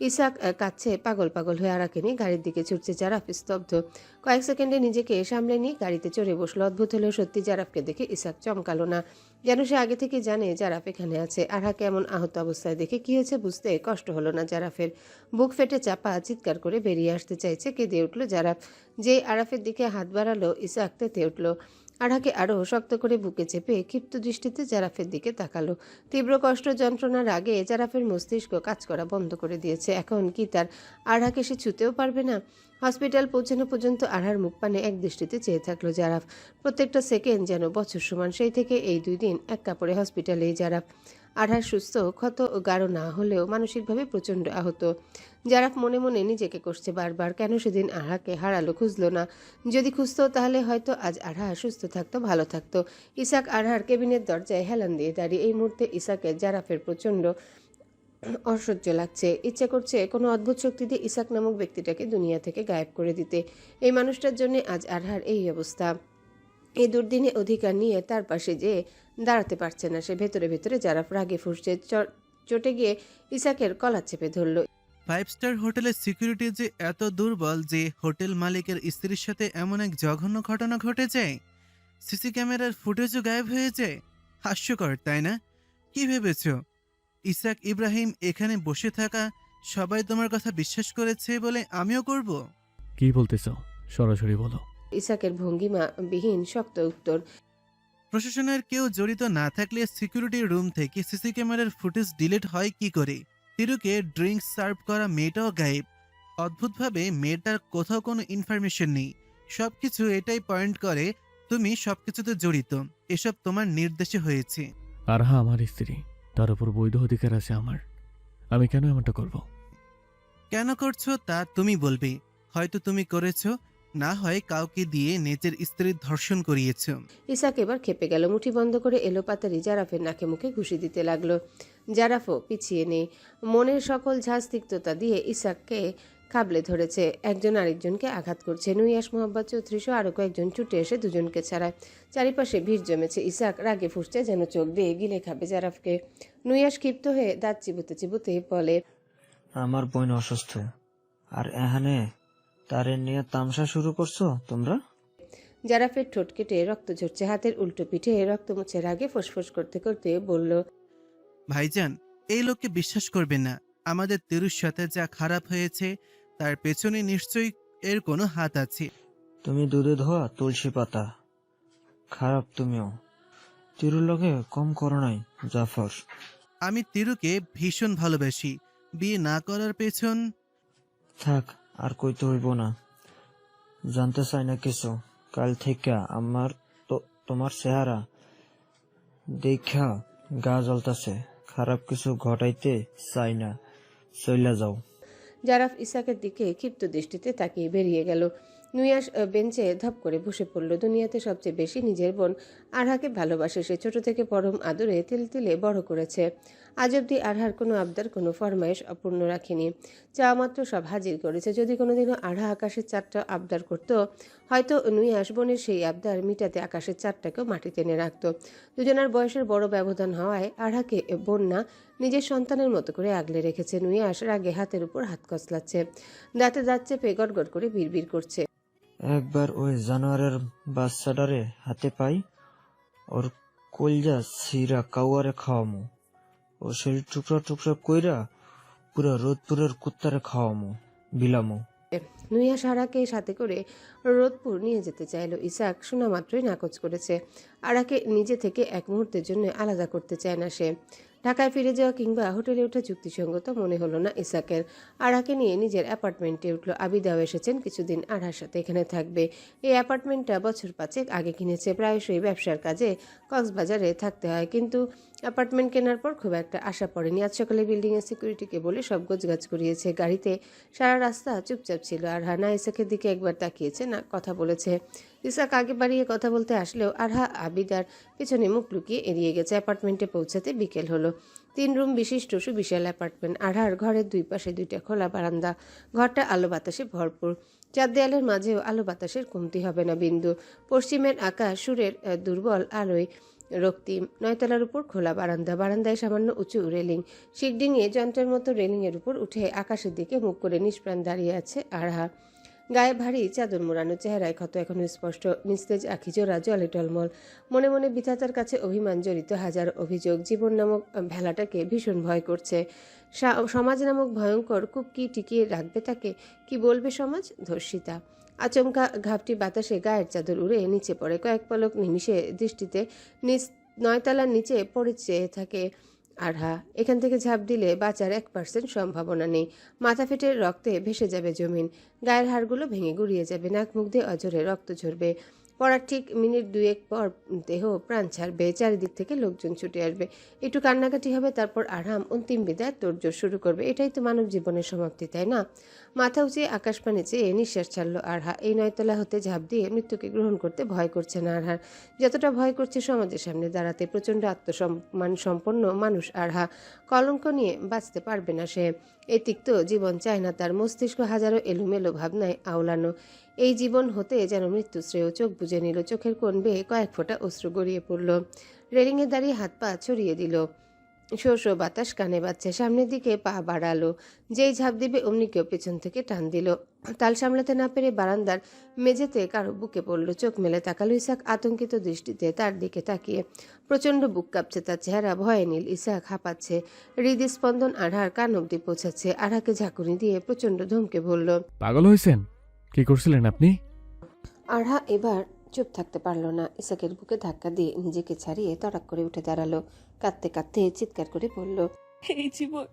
ইসাক কাচ্ছে পাগল পাগল হয়ে আরাকে নিয়ে গাড়ির দিকে ছুটছে। জারাফ স্তব্ধ। কয়েক সেকেন্ডে নিজেকে সামলে নিয়ে গাড়িতে চড়ে বসলো। অদ্ভুত হলেও সত্যি জারাফকে দেখে ইসাক চমকালো না, যেন সে আগে থেকে জানে জারাফ এখানে আছে। আরহাকে এমন আহত অবস্থায় দেখে কি হয়েছে বুঝতে কষ্ট হলো না জারাফের। বুক ফেটে চাপা চিৎকার করে বেরিয়ে আসতে চাইছে, কেঁদে উঠল জারাফ। যে আরাফের দিকে হাত বাড়ালো ইসাক তেতে উঠল। আরহাকে আরও শক্ত করে বুকে চেপে ক্ষিপ্ত দৃষ্টিতে জারাফের দিকে তাকালো। তীব্র কষ্ট যন্ত্রণার আগে জারাফের মস্তিষ্ক কাজ করা বন্ধ করে দিয়েছে। এখন কি তার আরহাকে সে ছুতেও পারবে না? হসপিটাল পৌঁছানো পর্যন্ত আরহার মুখ পানে এক দৃষ্টিতে চেয়ে থাকলো জারাফ। প্রত্যেকটা সেকেন্ড যেন বছর সমান। সেই থেকে এই 2 দিন এক কাপড়ে হসপিটালেই জারাফ। আরহার সুস্থ ক্ষত গাঢ় না হলেও মানসিকভাবে প্রচণ্ড আহত। জারাফ মনে মনে নিজেকে কষছে বারবার, কেন সেদিন আরহাকে হারালো, খুঁজলো না। যদি খুঁজতো তাহলে হয়তো আজ আরহা সুস্থ থাকতো, ভালো থাকতো। ইসাক আরহার কেবিনের দরজায় হেলান দিয়ে দাঁড়িয়ে। এই মুহূর্তে ইসাকের জারাফের প্রচণ্ড অসহ্য লাগছে। ইচ্ছে করছে কোনো অদ্ভুত শক্তি দিয়ে ইসাক নামক ব্যক্তিটাকে দুনিয়া থেকে গায়েব করে দিতে। এই মানুষটার জন্য আজ আরহার এই অবস্থা। এই দুর্দিনে অধিকার নিয়ে তার পাশে যে দাঁড়াতে পারছে না সে। ভেতরে ভেতরে জারাফ রাগে ফুঁসছে। চটে গিয়ে ইসাকের কলা চেপে ধরল। 5 স্টার হোটেলের সিকিউরিটি যে এত দুর্বল যে হোটেল মালিকের স্ত্রীর সাথে এমন এক জঘন্য ঘটনা ঘটে যায়, সিসি ক্যামেরার ফুটেজও গায়েব হয়ে যায়। হাস্যকর তাই না? কি ভেবেছ ইসাক ইব্রাহিম এখানে বসে থাকা সবাই তোমার কথা বিশ্বাস করেছে বলে আমিও করব? কি বলতে চাও সরাসরি বলো। ইসাকের ভঙ্গিমা বিহীন শক্ত উত্তর। প্রশাসনের কেউ জড়িত না থাকলে সিকিউরিটি রুম থেকে সিসি ক্যামেরার ফুটেজ ডিলিট হয় কি করে? তিরুকে ড্রিঙ্কস সার্ভ করা মেয়েটাও গায়েব। অদ্ভুতভাবে মেয়েটার কোথাও কোনো ইনফরমেশন নেই। সবকিছু এটাই পয়েন্ট করে তুমি সবকিছুতে জড়িত। এসব তোমার নির্দেশে হয়েছে। আরহা আমার স্ত্রী, তার উপর বৈধ অধিকার আছে আমার। আমি কেন এমনটা করব? কেন করছো তা তুমি বলবে। হয়তো তুমি করেছো, না হয় কাউকে দিয়ে নিজের স্ত্রীর ধর্ষণ করিয়েছ। ইসাক এবার খেপে গেল। মুঠি বন্ধ করে এলোপাতারি জারাফের নাকে মুখে ঘুষি দিতে লাগলো। জারাফও পিছিয়ে নেই। মনের সকল ঝাঁজ তিক্ততা দিয়ে ইসাককে খাবলে ধরেছে। একজন আরেকজনকে আঘাত করছে। নুইয়াস, মোহাম্মদ চৌধুরী সহ আরো কয়েকজন ছুটে এসে দুজনকে ছাড়ায়। চারিপাশে ভিড় জমেছে। ইসাক রাগে ফুঁসছে, যেন চোখ দিয়ে গিলে খাবে জারাফকে। নুইয়াস ক্ষিপ্ত হয়ে দাঁত চিবুতে চিবুতে বলে, আমার বোন অসুস্থ আর এখানে তারে নিয়ে তামসা শুরু করছো তোমরা? জারাফের ঠোঁট কেটে রক্ত ঝরছে। হাতের উল্টো পিঠে রক্ত মুছে রাগে ফোঁসফোঁস করতে করতে বলল, ভাইজান, এই লোককে বিশ্বাস করবে না। আমাদের তিরুর সাথে যা খারাপ হয়েছে তার পেছনে নিশ্চয়ই এর কোনো হাত আছে। তুমি দুধে ধোয়া তুলসী পাতা। খারাপ তুমিও। তিরুর লগে কম করো নাই জাফর। আমি তিরুকে ভীষণ ভালোবাসি। বিয়ে না করার পেছন থাক, আর কইতে হইব না। জানতে চাই না কিছু। কাল থেকে আমার তো তোমার চেহারা দেখা গা জ্বলতাছে। খারাপ কিছু ঘটাইতে চাই না, চইলা যাও। জারাফ ইসাকের দিকে ক্ষিপ্ত দৃষ্টিতে তাকিয়ে বেরিয়ে গেল। নুইয়াস বেঞ্চে ধপ করে বসে পড়ল। দুনিয়াতে সবচেয়ে বেশি নিজের বোন আরহাকে ভালোবাসে সে। ছোট থেকে পরম আদরে তিল তিলে বড় করেছে। আজ অব্দি আরহার কোনো আবদার, কোনো ফরমাইশ অপূর্ণ রাখেনি। চাওয়া মাত্র সব হাজির করেছে। যদি কোনোদিনও আরহা আকাশের চারটা আবদার করত, হয়তো নুইয়াস বোনের সেই আবদার মিটাতে আকাশের চারটাকেও মাটি টেনে রাখত। দুজনের বয়সের বড় ব্যবধান হওয়ায় আরহাকে বোন না, নিজের সন্তানের মতো করে আগলে রেখেছে। নুইয়াস রাগে হাতের উপর হাত কসলাচ্ছে। দাঁতে দাঁত চেপে গড়গড় করে বিড়বিড় করছে, একবার ওই জানোয়ারের বাচ্চাটারে হাতে পাই, ওর কলজা সিরা কাউয়ারে খাওয়ামু। ও শরীর টুকরা টুকরা কইরা পুরা রোদপুরের কুত্তারে খাওয়ামু, বিলামু। নুইয়াস আরাকে সাথে করে রোদপুর নিয়ে যেতে চাইল। ইসাক শোনা মাত্রই নাকচ করেছে। আরাকে নিজে থেকে এক মুহূর্তের জন্য আলাদা করতে চায় না সে। ঢাকায় ফিরে যাওয়া কিংবা হোটেলে ওঠা যুক্তিসঙ্গত মনে হলো না ইসাকের। আরাকে নিয়ে নিজের অ্যাপার্টমেন্টে উঠল। আবিদাও এসেছেন কিছুদিন আরহার সাথে এখানে থাকবে। এই অ্যাপার্টমেন্টটা বছর 5 আগে কিনেছে। প্রায়শই ব্যবসার কাজে কক্সবাজারে থাকতে হয়, কিন্তু অ্যাপার্টমেন্ট কেনার পর খুব একটা আশা পড়েনি। আজ সকালে বিল্ডিংয়ের সিকিউরিটিকে বলে সব গোছগাছ করিয়েছে। গাড়িতে সারা রাস্তা চুপচাপ ছিল। আরহা না ইসাকের দিকে একবার তাকিয়েছে, না কথা বলেছে। ইসাক আগে বাড়িয়ে কথা বলতে আসলেও আরহা আবিদার পেছনে মুখ লুকিয়ে এড়িয়ে গেছে। অ্যাপার্টমেন্টে পৌঁছাতে বিকেল হলো। 3 রুম বিশিষ্ট সুবিশাল অ্যাপার্টমেন্ট। আরহার ঘরের দুই পাশে 2টা খোলা বারান্দা। ঘরটা আলো বাতাসে ভরপুর। 4 দেয়ালের মাঝেও আলো বাতাসের কমতি হবে না বিন্দু। পশ্চিমের আকাশ সুরের দুর্বল আলোয় রক্তিম। 9 তলার উপর খোলা বারান্দা, বারান্দায় সামান্য উঁচু রেলিং। শিক ডিঙিয়ে যন্ত্রের মতো রেলিংয়ের উপর উঠে আকাশের দিকে মুখ করে নিষ্প্রাণ দাঁড়িয়ে আছে আরহা। গায়ে ভারী চাদর মোড়ানো, চেহারায় ক্ষত এখনো স্পষ্ট, নিস্তেজ আখি জোড়া জলে টলমল। মনে মনে বিধাতার কাছে অভিমান জড়িত হাজার অভিযোগ। জীবন নামক ভেলাটাকে ভীষণ ভয় করছে। সমাজ নামক ভয়ঙ্কর কূপ কি টিকিয়ে রাখবে তাকে? কি বলবে সমাজ? ধর্ষিতা। আচমকা ঘাপটি বাতাসে গায়ের চাদর উড়ে নিচে পড়ে। কয়েক পলক নিমিষে দৃষ্টিতে 9 তলার নিচে পড়ে চেয়ে থাকে আরহা। এখান থেকে ঝাঁপ দিলে বাঁচার 1% সম্ভাবনা নেই। মাথা ফেটে রক্তে ভেসে যাবে জমিন, গায়ের হাড়গুলো ভেঙে গুড়িয়ে যাবে, নাক মুখ দিয়ে অঝরে রক্ত ঝরবে। পড়ার ঠিক মিনিট 2 পর দেহ প্রাণ ছাড়বে, চারিদিক থেকে লোকজন ছুটে আসবে, একটু কান্নাকাটি হবে, তারপর আরাম অন্তিম বিদায় তোড়জোড় শুরু করবে। এটাই তো মানব জীবনের সমাপ্তি, তাই না? মাথা উঁচিয়ে আকাশপানে চেয়ে নিঃশ্বাস ছাড়ল আরহা। এই 9 তলা হতে ঝাঁপ দিয়ে মৃত্যুকে গ্রহণ করতে ভয় করছে না আরহার, যতটা ভয় করছে সমাজের সামনে দাঁড়াতে। প্রচণ্ড আত্মসম্মান সম্পন্ন মানুষ আরহা, কলঙ্ক নিয়ে বাঁচতে পারবে না সে। এই তিক্ত জীবন চায় না তার। মস্তিষ্ক হাজারো এলোমেলো ভাবনায় আওলানো। এই জীবন হতে যেন মৃত্যু শ্রেয়। চোখ বুজে নিল, চোখের কোণ বেয়ে কয়েক ফোঁটা অশ্রু গড়িয়ে পড়ল। রেলিংয়ে দাঁড়িয়ে হাত পা ছড়িয়ে দিল, শো শো বাতাস কানে বাজছে। সামনের দিকে পা বাড়ালো, যেই ঝাঁপ দিবে অমনি কেউ পেছন থেকে টান দিল। তাল সামলাতে না পেরে বারান্দার মেঝেতে কারো বুকে পড়ল। চোখ মেলে তাকালো ইসাক আতঙ্কিত দৃষ্টিতে তার দিকে তাকিয়ে। প্রচণ্ড বুক কাঁপছে তার, চেহারা ভয়ে নীল। ইসাক হাঁপাচ্ছে, হৃদস্পন্দন আরহার কান অব্দি পৌঁছাচ্ছে। আরহাকে ঝাঁকুনি দিয়ে প্রচণ্ড ধমকে বলল, পাগল হয়েছেন? কি করছিলেন আপনি? আরহা এবার চুপ থাকতে পারল না। ইসাকের বুকে ধাক্কা দিয়ে নিজেকে ছাড়িয়ে তড়াক করে উঠে দাঁড়ালো। কাঁদতে কাঁদতে চিৎকার করে বলল, এই জীবন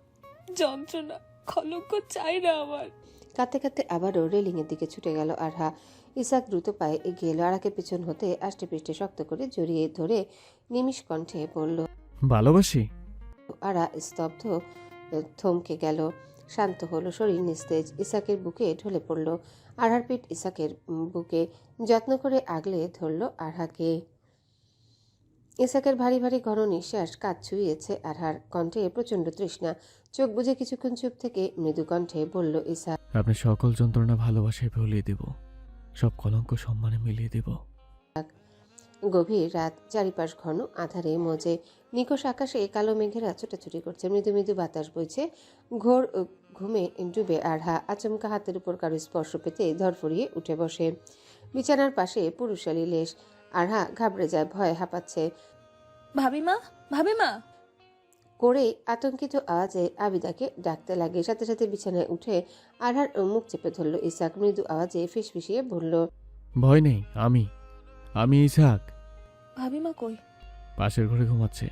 যন্ত্রণা, কলঙ্ক চাই না আমার। কাঁদতে কাঁদতে আবারও রেলিংয়ের দিকে ছুটে গেল আরহা। ইসাক দ্রুত পায়ে এগিয়ে এলো, আরাকে পেছন হতে আষ্টে পৃষ্ঠে শক্ত করে জড়িয়ে ধরে নিমিষ কণ্ঠে বলল, ভালোবাসি। আরা স্তব্ধ, থমকে গেল, শান্ত হলো, শরীর নিস্তেজ। ইসাকের বুকে ঢলে পড়ল। আরহার পিঠ ইসাকের বুকে যত্ন করে আগলে ধরল আরহাকে। ইসাকের ভারী ভারী ঘন নিঃশ্বাস কাঁধ ছুঁয়েছে আরহার। কণ্ঠে প্রচণ্ড তৃষ্ণা। চোখ বুজে কিছুক্ষণ চুপ থেকে মৃদু কণ্ঠে বলল ইসাক, আপনি সকল যন্ত্রণা ভালোবাসায় ভুলিয়ে দেব, সব কলঙ্ক সম্মানে মিলিয়ে দেব। গভীর রাত, চারিপাশ ঘন আধারে মজে। নিকষ আকাশে কালো মেঘেরা ছোটাছুটি করছে, মৃদু মৃদু বাতাস বইছে। ঘোর ঘুমে ডুবে আরহা আচমকা হাতের উপর কারো স্পর্শ পেতে ধরফরিয়ে উঠে বসে। বিছানার পাশে পুরুষালী লেশ। আরহা ঘাবড়ে যায়, ভয়ে হাঁপাচ্ছে। ভাবিমা, ভাবিমা করে আতঙ্কিত আওয়াজে আবিদাকে ডাকতে লাগে। সাথে সাথে বিছানায় উঠে আরহার মুখ চেপে ধরল ইসাক। মৃদু আওয়াজে ফিসফিসিয়ে বলল, ভয় নেই, আমি ইসাক। ভাবিমা কই? পাশের ঘরে ঘুমাচ্ছে।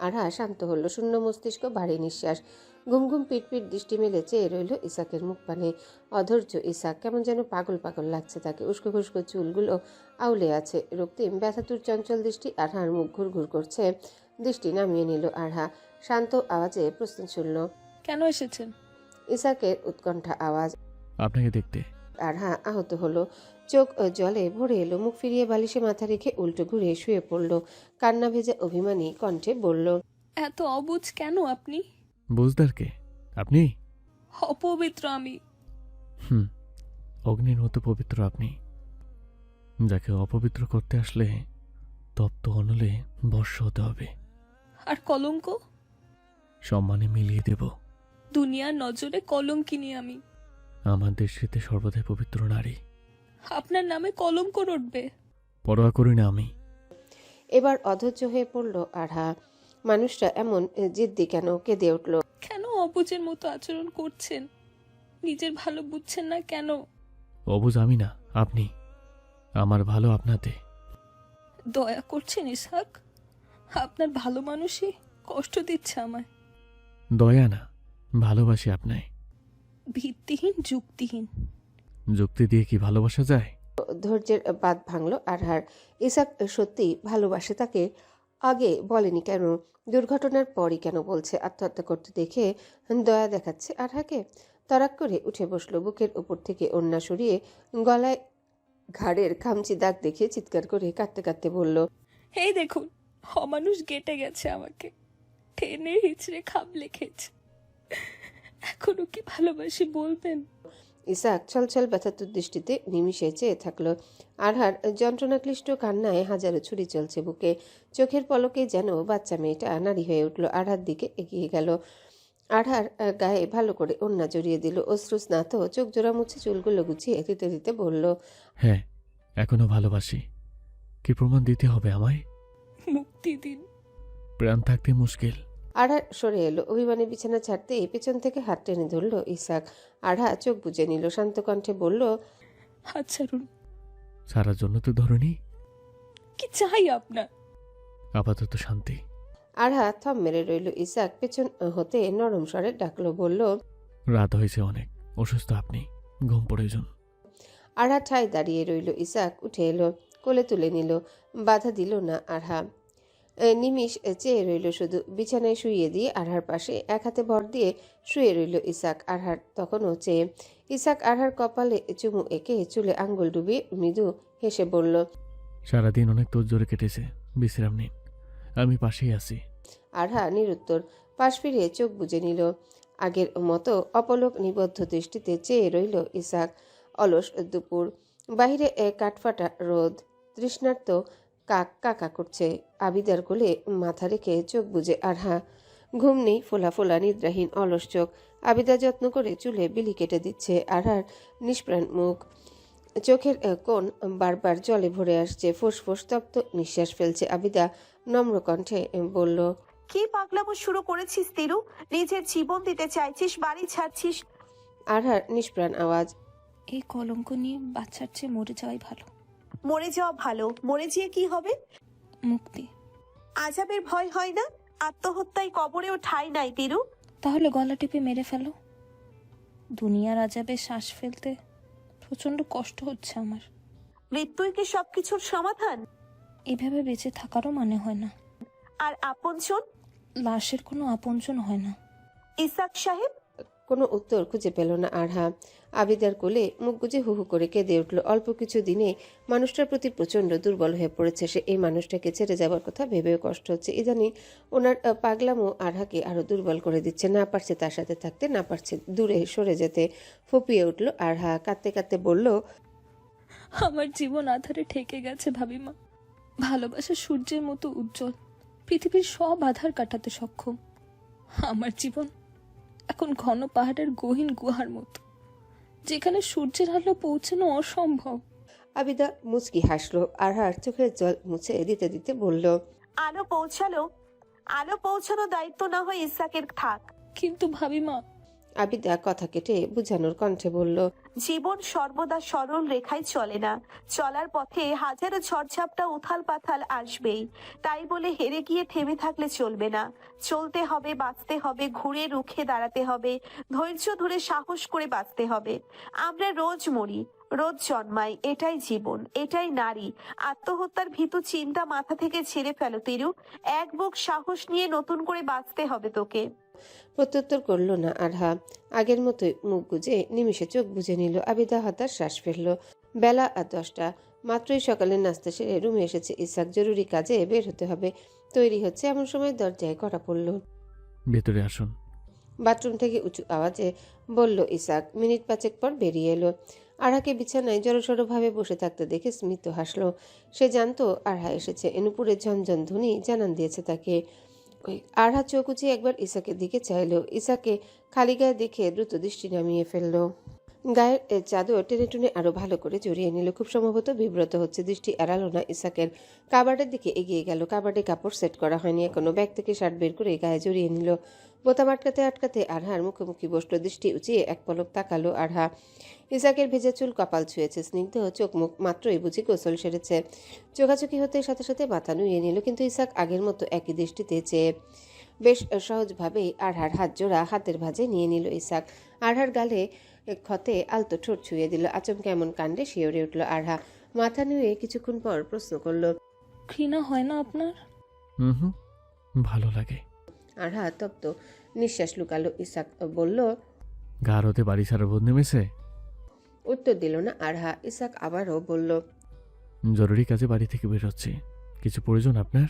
আরহা শান্ত হলো, শূন্য মস্তিষ্ক, ভারী নিঃশ্বাস। ঘুম ঘুম পিটপিট দৃষ্টি মেলে চেয়ে রইল ইসাকের মুখ পানে। অধৈর্য ইসাক, কেমন যেন পাগল পাগল লাগছে তাকে। উস্কো খুস্কো চুলগুলো আউলে আছে। রক্তিম ব্যথাতুর চঞ্চল দৃষ্টি আরহার মুখ ঘুরঘুর করছে। দৃষ্টি নামিয়ে নিল আরহা, শান্ত আওয়াজে প্রশ্ন শুনল, কেন এসেছেন? ইসাকের উৎকণ্ঠা আওয়াজ। আপনাকে দেখতে। আরহা আহত হলো, চোখ জলে ভরে এলো। মুখ ফিরিয়ে বালিশে মাথা রেখে উল্টো ঘুরে শুয়ে পড়ল। কান্না ভেজে অভিমানী কণ্ঠে বলল, এত অবুঝ কেন আপনি? বুঝদার কে আপনি? অপবিত্র আমি। অগ্নির মতো পবিত্র আপনি। যাকে অপবিত্র করতে আসলে তপ্ত অনলে বর্ষ হতে হবে। আর কলঙ্ক? সম্মানে মিলিয়ে দেব। দুনিয়ার নজরে কলঙ্কিনী আমি। আমার দৃষ্টিতে সর্বদাই পবিত্র নারী। আপনার নামে কলঙ্ক রটবে। পরোয়া করি না আমি। এবার অধৈর্য হয়ে পড়ল আরহা। মানুষটা এমন জিদ্দি কেন? কেঁদে উঠল। কেন অবুঝের মতো আচরণ করছেন? নিজের ভালো বুঝছেন না কেন? অবুঝ আমি না, আপনি। আমার ভালো আপনাতে। দয়া করছেন ইসাক? আপনার ভালো মানুষই কষ্ট দিচ্ছে আমায়। দয়া না, ভালোবাসি আপনায়। ভিত্তিহীন, যুক্তিহীন। যুক্তি দিয়ে কি ভালোবাসা যায়? ধৈর্যের বাঁধ ভাঙল আরহার। ইসাক সত্যি ভালোবাসে তাকে, আগে বলেনি কেন? দুর্ঘটনার পরই কেন বলছে? আত্মহত্যা করতে দেখে দয়া দেখাচ্ছে আরহাকে। তরাক করে উঠে বসলো, বুকের উপর থেকে ওড়না সরিয়ে গলায় ঘাড়ের খামচি দাগ দেখিয়ে চিৎকার করে কাঁদতে কাঁদতে বলল, এই দেখুন, অমানুষ গেটে গেছে আমাকে, টেনে হিচড়ে খাবলে খেয়েছে। এখনো কি ভালোবাসি বলবেন? ইসাক ছলছল ব্যথাতুর দৃষ্টিতে নিমিষে চেয়ে থাকলো। আরহার যন্ত্রণাক্লিষ্ট কান্নায় হাজারো ছুরি চলছে বুকে। চোখের পলকে যেন বাচ্চা মেয়েটা নারী হয়ে উঠল। আরহার দিকে এগিয়ে গেল। আরহার গায়ে ভালো করে ওড়না জড়িয়ে দিল। অশ্রু স্নাত চোখ জোড়া মুছে চুলগুলো গুছিয়ে দিতে দিতে বলল, হ্যাঁ, এখনো ভালোবাসি। কি প্রমাণ দিতে হবে আমায়? মুক্তি দিন। প্রাণ থাকতে মুশকিল। আরহা সরে এলো। অভিমানে বিছানা ছাড়তে পেছন থেকে হাত টেনে ধরল ইসাক। আরহা চোখ বুজে নিল, শান্ত কণ্ঠে বলল, হাত ছাড়ুন। সারার জন্য তো ধরনি। কি চাই আপনার? আপাতত শান্তি। আরহা থম মেরে রইল। ইসাক পেছন হতে নরম স্বরে ডাকলো, বলল, রাত হয়েছে অনেক, অসুস্থ আপনি, ঘুম প্রয়োজন। আরহা ঠায় দাঁড়িয়ে রইল। ইসাক উঠে এলো, কোলে তুলে নিল। বাধা দিল না আরহা। নিমিষ চেয়ে রইল শুধু। বিছানায় শুইয়ে দিয়ে আরহার পাশে এক হাতে ভর দিয়ে শুয়ে রইল ইসাক। আরহার তখনও চেয়ে। ইসাক আরহার কপালে চুমু এঁকে চুলে আঙ্গুল ডুবিয়ে মৃদু হেসে বলল, সারাদিন অনেক তোর জোরে কেটেছে, বিশ্রাম নিন, আমি পাশেই আছি। আরহা নিরুত্তর। পাশ ফিরিয়ে চোখ বুজে নিল। আগের মতো অপলক নিবদ্ধ দৃষ্টিতে চেয়ে রইল ইসাক। অলস দুপুর, বাহিরে কাঠফাটা রোদ, তৃষ্ণার্ত কাক কাকা করছে। আবিদার কোলে মাথা রেখে চোখ বুজে আরহা। ঘুম নেই, ফোলা ফোলা নিদ্রাহীন অলস চোখ। আবিদা যত্ন করে চুলে বিলি কেটে দিচ্ছে। আরহার নিষ্প্রাণ মুখ, চোখের কোণ বারবার জলে ভরে আসছে। ফোঁস তপ্ত নিঃশ্বাস ফেলছে। আবিদা নম্র কণ্ঠে বলল, কি পাগলামো শুরু করেছিস তিরু? নিজের জীবন দিতে চাইছিস, বাড়ি ছাড়ছিস। আরহার নিষ্প্রাণ আওয়াজ, এই কলঙ্ক নিয়ে বাচ্চার চেয়ে মরে যাওয়াই ভালো। মরে যাওয়া ভালো? মরে যেয়ে কি হবে? মুক্তি। আজাবের ভয় হয় না? আত্মহত্যায় কবরেও ঠাঁই নাই তিরু। তাহলে গলা টিপে মেরে ফেলো। দুনিয়ার আজাবে শ্বাস ফেলতে প্রচন্ড কষ্ট হচ্ছে আমার। মৃত্যুই কি সবকিছুর সমাধান? এভাবে বেঁচে থাকারও মানে হয় না। আর আপনজন? লাশের কোনো আপনজন হয় না। ইসাক সাহেব? কোনো উত্তর খুঁজে পেল না আরহা। আবিদার কোলে মুখ গুজে হু হু করে কেঁদে উঠল। অল্প কিছু দিনে মানুষটার প্রতি প্রচণ্ড দুর্বল হয়ে পড়েছে সে। এই মানুষটাকে ছেড়ে যাবার কথা ভেবেও কষ্ট হচ্ছে। ইদানিং ওনার পাগলামো আরহাকে আরো দুর্বল করে দিচ্ছে। না পারছে তার সাথে থাকতে, না পারছে দূরে সরে যেতে। ফুপিয়ে উঠল আরহা। কাঁদতে কাঁদতে বলল, আমার জীবন আধারে ঠেকে গেছে ভাবিমা। ভালোবাসা সূর্যের মতো উজ্জ্বল, পৃথিবীর সব আধার কাটাতে সক্ষম। আমার জীবন এখন ঘন পাহাড়ের গহীন গুহার মতো, যেখানে সূর্যের আলো পৌঁছানো অসম্ভব। আবিদা মুচকি হাসলো। আরহার চোখের জল মুছে দিতে দিতে বলল, আলো পৌঁছালো? আলো পৌঁছানো দায়িত্ব না হয় ইসাকের থাক। কিন্তু ভাবিমা। আবিদা কথা কেটে বুঝানোর কণ্ঠে বলল, জীবন সর্বদা সরল রেখায় চলে না। চলার পথে হাজারো ঝড়ঝাপটা উথাল পাথাল আসবেই। তাই বলে হেরে গিয়ে থেমে থাকলে চলবে না। চলতে হবে, বাঁচতে হবে, ঘুরে রুখে দাঁড়াতে হবে, ধৈর্য ধরে সাহস করে বাঁচতে হবে। আমরা রোজ মরি, রোজ জন্মাই, এটাই জীবন, এটাই নারী। আত্মহত্যার ভীতু চিন্তা মাথা থেকে ছেড়ে ফেলো তিরু। এক বুক সাহস নিয়ে নতুন করে বাঁচতে হবে তোকে। প্রত্যুত্তর করল না আরহা। আগের মতোই মুখ গুজে নিমিষে চোখ বুজে নিল। আবিদা হতাশ শ্বাস ফেলল। বেলা 10টা। মাত্রই সকালের নাস্তা সেরে রুমে এসেছে ইসাক। জরুরি কাজে বের হতে হবে, তৈরি হচ্ছে। এমন সময় দরজায় কড়া পড়ল। ভেতরে আসুন। বাথরুম থেকে উঁচু আওয়াজে বলল ইসাক। মিনিট 5 পর বেরিয়ে এলো। আরহাকে বিছানায় জড়সড় ভাবে বসে থাকতে দেখে স্মিত হাসলো। সে জানতো আরহা এসেছে। নুপুরের ঝনঝন ধ্বনি জানান দিয়েছে তাকে। আরহা চোখ উঁচিয়ে একবার ইসাকের দিকে চাইল। ইসাকে খালি গায়ে দেখে দ্রুত দৃষ্টি নামিয়ে ফেলল। গায়ের চাদর টেনে টুনে আরো ভালো করে জড়িয়ে নিল। খুব সম্ভবত বিব্রত হচ্ছে। দৃষ্টি এড়ালো না ইসাকের। কাবার্ডের দিকে এগিয়ে গেল। কাবার্ডে কাপড় সেট করা হয়নি এখনো। ব্যাগ থেকে শার্ট বের করে গায়ে জড়িয়ে নিল। বোতাম আটকাতে আটকাতে আরহার মুখোমুখি বসলো। দৃষ্টি উঁচিয়ে এক পলক তাকালো আরহা। ইসাকের ভেজা চুল কপাল ছুঁয়েছে। স্নিগ্ধ চোখ মুখ, মাত্রই বুঝি গোসল সেরেছে। চোখাচোখি হতে সাথে সাথে মাথা নুয়ে নিল। কিন্তু ইসাক আগের মতো একই দৃষ্টিতে চেয়ে বেশ সহজভাবেই আরহার হাত জোড়া হাতের ভাঁজে নিয়ে নিল ইসাক। আরহার গালে ক্ষতে আলতো ঠোঁট ছুঁয়ে দিল। আচমকা এমন কাণ্ডে শিওরে উঠল আরহা। মাথা নুয়ে কিছুক্ষণ পর প্রশ্ন করল, ঘৃণা হয় না আপনার? হুম, ভালো লাগে। আরহা তপ্ত নিঃশ্বাস লুকালো। ইসাক বলল, গার হতে বাড়ি ছাড়া বোধ নেমেছে। উত্তর দিল না আরহা। ইসাক আবারও বলল, জরুরি কাজে বাড়ি থেকে বেরোচ্ছি, কিছু প্রয়োজন আপনার?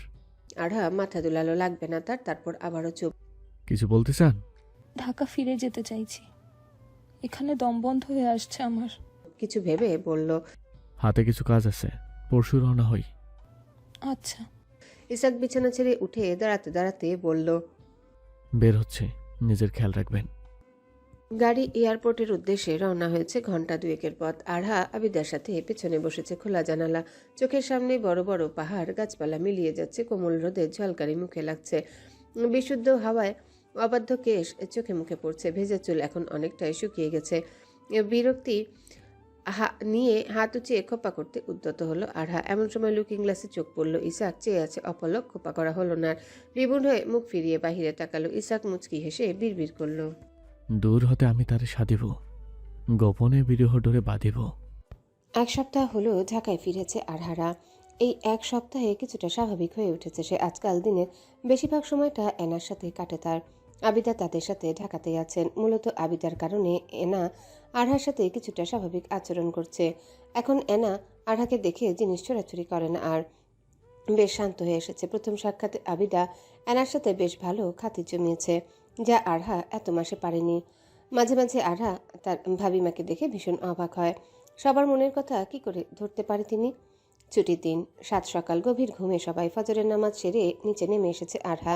আরহা মাথা দুলালো। লাগবে না তার। তারপর আবারও চুপ। কিছু বলতে চান? ঢাকা ফিরে যেতে চাইছি। এখানে দম বন্ধ হয়ে আসছে আমার। কিছু ভেবে বলল। হাতে কিছু কাজ আছে, পরশু রওনা হই। আচ্ছা। ইসাক বিছানা ছেড়ে উঠে দাঁড়াতে দাঁড়াতে বলল। বের হচ্ছে, নিজের খেয়াল রাখবেন। গাড়ি এয়ারপোর্টের উদ্দেশ্যে রওনা হয়েছে ঘন্টা দুয়েকের পথ। আরহা আবিদার সাথে পেছনে বসেছে খোলা জানালা। চোখের সামনে বড় বড় পাহাড় গাছপালা মিলিয়ে যাচ্ছে, কোমল রোদের ঝলকারি মুখে লাগছে। বিশুদ্ধ হাওয়ায় অবাধ্য কেশ চোখে মুখে পড়ছে। ভেজা চুল এখন অনেকটাই শুকিয়ে গেছে। বিরক্তি নিয়ে হাত উঁচিয়ে খোপা করতে উদ্যত হলো আরহা। এমন সময় লুকিং গ্লাসে চোখ পড়ল। ইসাক চেয়ে আছে অপলক, খোপা করা হলো না। রিবুন হয়ে মুখ ফিরিয়ে বাহিরে তাকালো। ইসাক মুচকি হেসে বিড়বিড় করলো। দূর হতে আমি তারে সাধিব, গোপনে বিরহ ডোরে বাঁধিব। এক সপ্তাহ হলো ঢাকায় ফিরেছে আরহারা। এই এক সপ্তাহে কিছুটা স্বাভাবিক হয়ে উঠেছে সে। আজকাল দিনের বেশিরভাগ সময়টা এনার সাথে কাটে তার। আবিদা তাদের সাথে ঢাকাতেই আছেন। মূলত আবিদার কারণে এনা আরহার সাথে কিছুটা স্বাভাবিক আচরণ করছে। এখন এনা আরহাকে দেখে জিনিস ছোড়াছুড়ি করে না আর, বেশ শান্ত হয়ে এসেছে। প্রথম সাক্ষাতে আবিদা এনার সাথে বেশ ভালো খাতির জমিয়েছে, যা আরহা এত মাসে পারেনি। মাঝে মাঝে আরহা তার ভাবিমাকে দেখে ভীষণ অবাক হয়। সবার মনের কথা কি করে ধরতে পারে তিনি। ছুটির দিন, সাত সকাল, গভীর ঘুমে সবাই ফজরের নামাজ সেরে নিচে নেমে এসেছে আরহা।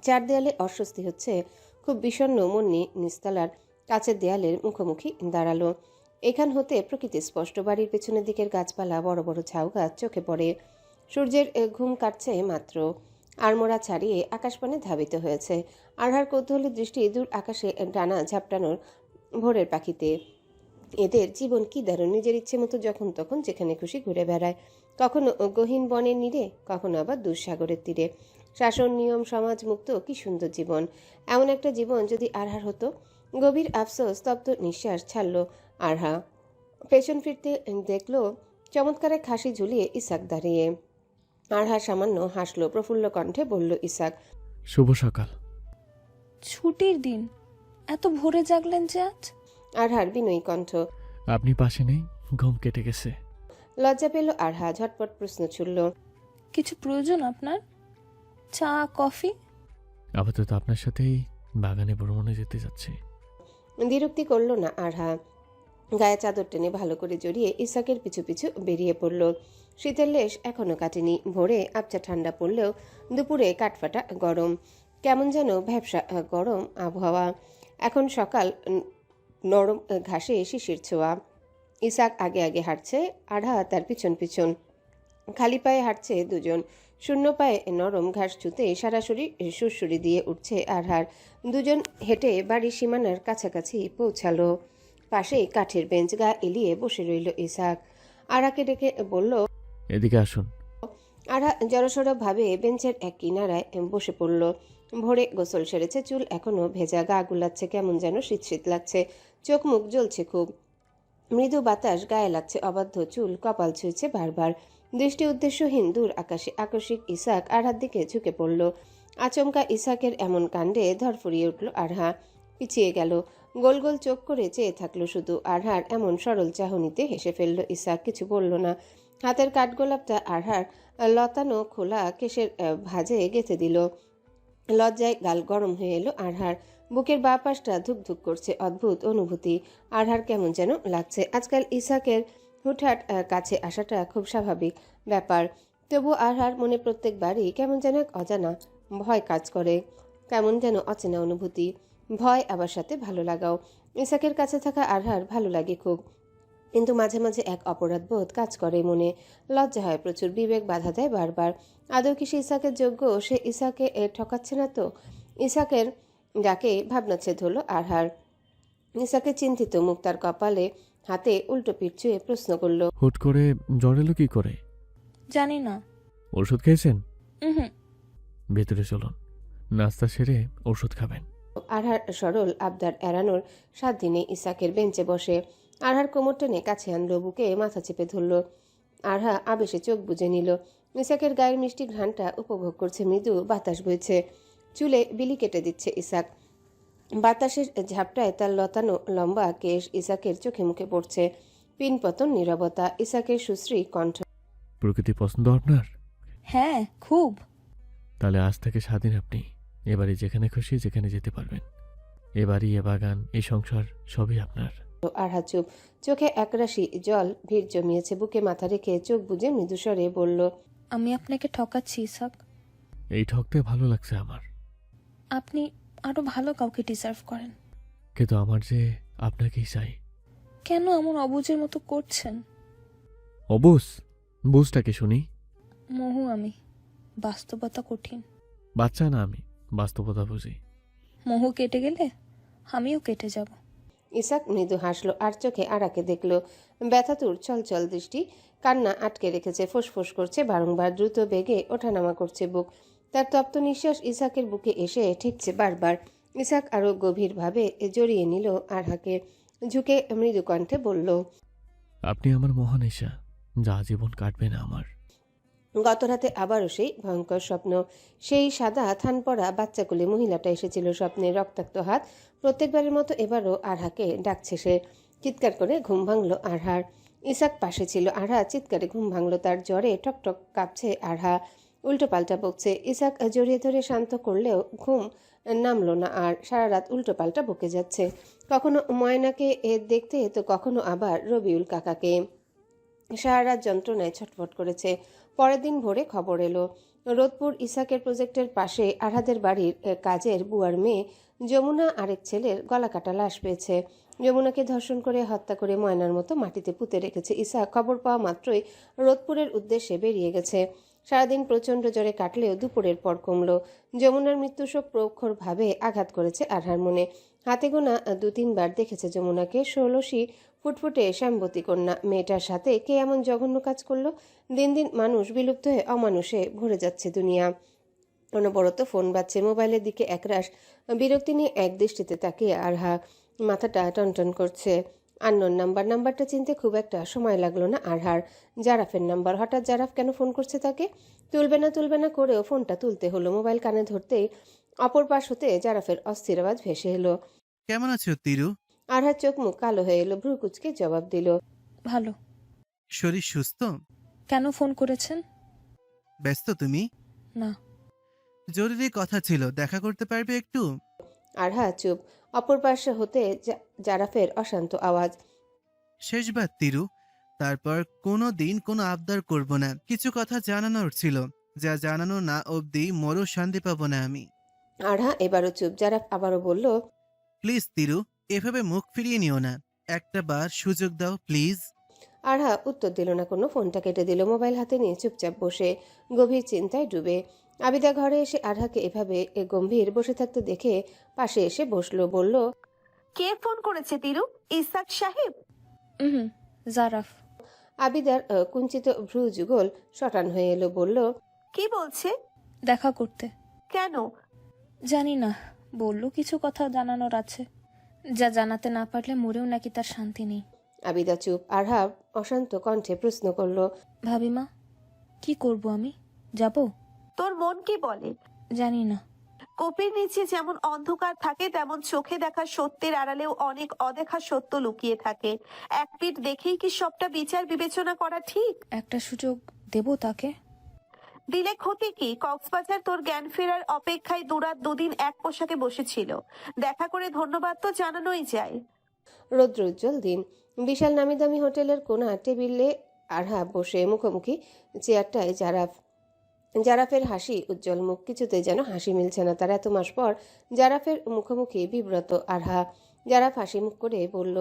চার দেয়ালে অস্বস্তি হচ্ছে। খুব বিষণ্ণ মন নিয়ে নিচতলার কাছের দেয়ালের মুখোমুখি দাঁড়ালো। এখান হতে প্রকৃতি স্পষ্ট। বাড়ির পেছনের দিকের গাছপালা, বড় বড় ঝাউ গাছ চোখে পড়ে। সূর্যের ঘুম কাটছে মাত্র। আড়মোড়া ছাড়িয়ে আকাশপানে ধাবিত হয়েছে। আরহার কৌতূহলী দৃষ্টি দূর আকাশে ডানা ঝাপটানোর ভোরের পাখিতে। এদের জীবন কি দারুণ, নিজের ইচ্ছে মতো যখন তখন যেখানে খুশি ঘুরে বেড়ায়। কখনো গহীন বনের নীড়ে, কখনো আবার দুঃসাগরের তীরে। শাসন, নিয়ম, সমাজ মুক্ত কি সুন্দর জীবন। এমন একটা জীবন যদি আরহার হতো। গভীর আফসোস, স্তব্ধ নিঃশ্বাস ছাড়ল আরহা। পেছন ফিরতে দেখল চমৎকার এক হাসি ঝুলিয়ে ইসাক দাঁড়িয়ে। আরহা সামান্য হাসল। প্রফুল্ল কণ্ঠে বলল ইসাক, শুভ সকাল। ছুটির দিন, এত ভোরে জাগলেন যে আজ? আরহার বিনয়ী কণ্ঠ। আপনি পাশে নেই, ঘুম কেটে গেছে। লজ্জা পেল আরহা। ঝটপট প্রশ্ন ছুড়ল, কিছু প্রয়োজন আপনার? চা, কফি? আপাতত আপনার সাথেই বাগানে ভ্রমণে যেতে যাচ্ছি। দ্বিরুক্তি করল না আরহা। গায়ে চাদর টেনে ভালো করে জড়িয়ে ইসাকের পিছু পিছু বেরিয়ে পড়ল। শীতের লেশ এখনো কাটেনি। ভোরে আবছা ঠান্ডা পড়লেও দুপুরে কাঠফাটা গরম। কেমন যেন ভ্যাবসা গরম আবহাওয়া। এখন সকাল, নরম ঘাসে শিশির ছোঁয়া। ইসাক আগে আগে হাঁটছে, আরহা তার পিছন পিছন। খালি পায়ে হাঁটছে দুজন। শূন্য পায়ে নরম ঘাস ছুঁতে সারা শরীর সুরসুরি দিয়ে উঠছে আরহার। দুজন হেঁটে বাড়ির সীমানার কাছাকাছি পৌঁছালো। পাশেই কাঠের বেঞ্চ, গা এলিয়ে বসে রইল ইসাক। আরহাকে ডেকে বলল, এদিকে আসুন। আরহা জড়সড় ভাবে বেঞ্চের এক কিনারায় বসে পড়ল। ভোরে গোসল সেরেছে, চুল এখনো ভেজা, গা গুলাচ্ছে, কেমন যেন শীত শীত লাগছে। চোখ মুখ জ্বলছে খুব। মৃদু বাতাস গায়ে লাগছে, অবাধ্য চুল কপাল ছুঁয়েছে বারবার। দৃষ্টি উদ্দেশ্যহীন দূর আকাশে। আকস্মিক ইসাক আরহার দিকে ঝুঁকে পড়ল। আচমকা ইসাকের এমন কাণ্ডে ধরফরিয়ে উঠল আরহা। পিছিয়ে গেল। গোল গোল চোখ করে চেয়ে থাকলো শুধু। আরহার এমন সরল চাহনিতে হেসে ফেলল ইসাক। কিছু বলল না। হাতের কাঠগোলাপটা আরহার লতানো খোলা কেশের ভাঁজে গেঁথে দিল। লজ্জায় গাল গরম হয়ে এলো আরহার। বুকের বাঁ পাশটা ধুক ধুক করছে। অদ্ভুত অনুভূতি। আরহার কেমন যেন লাগছে। আজকাল ইসাকের হুটহাট কাছে আসাটা খুব স্বাভাবিক ব্যাপার। তবু আরহার মনে প্রত্যেকবারই কেমন যেন এক অজানা ভয় কাজ করে। কেমন যেন অচেনা অনুভূতি। ভয় আবার সাথে ভালো লাগাও। ইসাকের কাছে থাকা আরহার ভালো লাগে খুব, কিন্তু মাঝে মাঝে এক অপরাধ বোধ কাজ করে মনে। লজ্জা হয় প্রচুর। বিবেক বাধা দেয় বারবার। আদৌ কি সে ইসাকের যোগ্য? সে ইসাকে ঠকাচ্ছে না তো? ইসাকের ডাকে ভাবনাচ্ছেদ হলো আরহার। ইসাকে চিন্তিত মুখ, তার কপালে হাতে উল্টো পিঠ ছুঁয়ে প্রশ্ন করল, হুট করে জ্বর এলো কি করে? জানি না। ওষুধ খেয়েছেন? হুম। ভেতরে চলুন, নাস্তা সেরে ওষুধ খাবেন। আরহার সরল আবদার এড়ানোর সাধ্য নেই। ইসাকের বেঞ্চে বসে আরহার কোমর টেনে কাছে আনলো, বুকে মাথা চেপে ধরল। আরহা আবেশে চোখ বুজে নিল। ইসাকের গায়ের মিষ্টি ঘ্রাণটা উপভোগ করছে। মৃদু বাতাস বইছে, চুলে বিলি কেটে দিচ্ছে ইসাক। বাতাসের ঝাপটায় তার লতানো লম্বা কেশ ইসাকের চোখে মুখে পড়ছে। পিনপতন নীরবতা। ইসাকের সুশ্রী কণ্ঠ, প্রকৃতি পছন্দ আপনার? হ্যাঁ, খুব। তাহলে আজ থেকে স্বাধীন আপনি। এবারে যেখানে খুশি যেখানে যেতে পারবেন। এ বাড়ি, এ বাগান, এই সংসার সবই আপনার। আরহা চুপ, চোখে একরাশি জল ভিড় জমিয়েছে, বুকে মাথা রেখে চোখ বুজে মৃদুস্বরে বলল, আমি আপনাকে ঠকাচ্ছি ইসাক। এই ঠকতে ভালো লাগছে আমার, আপনি আরো ভালো কাউকে ডিজার্ভ করেন। কিন্তু আমার যে আপনাকেই চাই। কেন এমন অবুঝের মতো করছেন? অবুঝ? বুঝটাকে শুনি। মোহু আমি, বাস্তবতা কঠিন। বাচ্চা না আমি, বাস্তবতা বুঝি। মোহু কেটে গেলে আমিও কেটে যাব। ইসাক মৃদু হাসলো আর চোখে আরাকে দেখল। ব্যথাতুর চলচল দৃষ্টি, কান্না আটকে রেখেছে, ফোঁসফোঁস করছে বারংবার, দ্রুত বেগে ওঠানামা করছে বুক। তার তপ্ত নিঃশ্বাস ইসাকের বুকে এসে ঠেকছে বারবার। ইসাক আরো গভীরভাবে জড়িয়ে নিল আরহাকে, ঝুঁকে মৃদু কণ্ঠে বলল, আপনি আমার মহানেশা, যা জীবন কাটবে না আমার। গত রাতে আবারও সেই ভয়ঙ্কর স্বপ্ন। সেই সাদা থান পরা বাচ্চাকুলে মহিলাটা এসেছিল স্বপ্নে, রক্তাক্ত হাত। প্রত্যেকবারের মতো এবারও আরহাকে ডাকছে সে। চিৎকার করে ঘুম ভাঙল আরহার। ইসাক পাশে ছিল, আরহা চিৎকারে ঘুম ভাঙল তার। জ্বরে টকটক কাঁপছে আরহা, উল্টো পাল্টা বকছে। ইসাক জড়িয়ে ধরে শান্ত করলেও ঘুম নামলো না আর। সারা রাত উল্টো পাল্টা বকে যাচ্ছে, কখনো ময়নাকে দেখতে তো কখনো আবার রবিউল কাকাকে। সারা রাত যন্ত্রণায় ছটফট করেছে। পরের দিন ভোরে খবর এলো, রোদপুর ইসাকের প্রজেক্টের পাশে আরহাদের বাড়ির কাজের বুয়ার মেয়ে যমুনা আরেক ছেলের গলা কাটা লাশ পেয়েছে। যমুনাকে ধর্ষণ করে হত্যা করে ময়নার মতো মাটিতে পুঁতে রেখেছে। ইসাক খবর পাওয়া মাত্রই রোদপুরের উদ্দেশ্যে বেরিয়ে গেছে। সারাদিন প্রচণ্ড জ্বরে কাটলেও দুপুরের পর কমল। যমুনার মৃত্যুশোক প্রখরভাবে আঘাত করেছে আরহার মনে। হাতে গোনা 2-3 বার দেখেছে যমুনাকে। ষোলশী ফুটফুটে শ্যামবতী কন্যা মেয়েটার সাথে কে এমন জঘন্য কাজ করলো? দিন দিন মানুষ বিলুপ্ত হয়ে অমানুষে ভরে যাচ্ছে দুনিয়া। অনবরত ফোন বাজছে, মোবাইলের দিকে একরাশ বিরক্তি নিয়ে এক দৃষ্টিতে তাকিয়ে আরহা, মাথাটা টনটন করছে। আননোন নাম্বারটা চিনতে খুব একটা সময় লাগলো না আরহার। জারাফের নাম্বার। হঠাৎ জারাফ কেন ফোন করছে তাকে? তুলবে না করেও ফোনটা তুলতে হলো। মোবাইল কানে ধরতেই অপর পাশ হতে জারাফের অস্থির আওয়াজ ভেসে এলো। কেমন আছো তিরু? আরহার চোখ মুখ কালো হয়ে এলো, ভ্রু কুচকে জবাব দিল, ভালো। শরীর সুস্থ? কেন ফোন করেছেন? ব্যস্ত তুমি? না। জরুরি কথা ছিল, দেখা করতে পারবে একটু? আরহা চুপ। অপর পাশে হতে জারাফের অশান্ত আওয়াজ, শেষবার তিরু, তারপর কোনো দিন কোনো আবদার করব না। কিছু কথা জানানোর ছিল, যা জানানো না অবধি মরও শান্তি পাবো না আমি। আরহা এবারও চুপ। জারাফ আবারও বলল, প্লিজ তিরু, এভাবে মুখ ফিরিয়ে নিও না, একটা বার সুযোগ দাও প্লিজ। আরহা উত্তর দিল না কোনো, ফোনটা কেটে দিল। মোবাইল হাতে নিয়ে চুপচাপ বসে গভীর চিন্তায় ডুবে। আবিদা ঘরে এসে আরহাকে এভাবে গম্ভীর বসে থাকতে দেখে পাশে এসে বসলো, বলল, কে ফোন করেছে তিরু? ইসাক সাহেব? হুম, জারাফ। আবিদার কুঞ্চিত ভ্রু যুগল শটান হয়ে এলো, বলল, কি বলছে? দেখা করতে। কেন? জানি না, বললো কিছু কথা জানানোর আছে, যা জানাতে না পারলে মরেও নাকি তার শান্তি নেই। আবিদা চুপ। আরহা অশান্ত কণ্ঠে প্রশ্ন করল, ভাবিমা, কি করব আমি? যাব? তোর মন কি বলে? জানি না। কোপের নিচে যেমন অন্ধকার থাকে, তেমন চোখে দেখা সত্যের আড়ালেও অনেক অদেখা সত্য লুকিয়ে থাকে। এক পিঠ দেখেই কি সবটা বিচার বিবেচনা করা ঠিক? একটা সুযোগ দেব তাকে। দিলে ক্ষতি কি? কক্সবাজার তোর জ্ঞান ফেরার অপেক্ষায় দুরাত দুদিন এক পোশাকে বসেছিল, দেখা করে ধন্যবাদ তো জানানোই যায়। রৌদ্র উজ্জ্বল দিন। বিশাল নামি দামি হোটেলের কোনা টেবিলে আরহা বসে, মুখোমুখি চেয়ারটায় জারাফের হাসি উজ্জ্বল মুখ। কিছুতে যেন হাসি মিলছে না তার। এত মাস পর জারাফের মুখোমুখি বিব্রত আরহা। জারাফ হাসি মুখ করে বলল,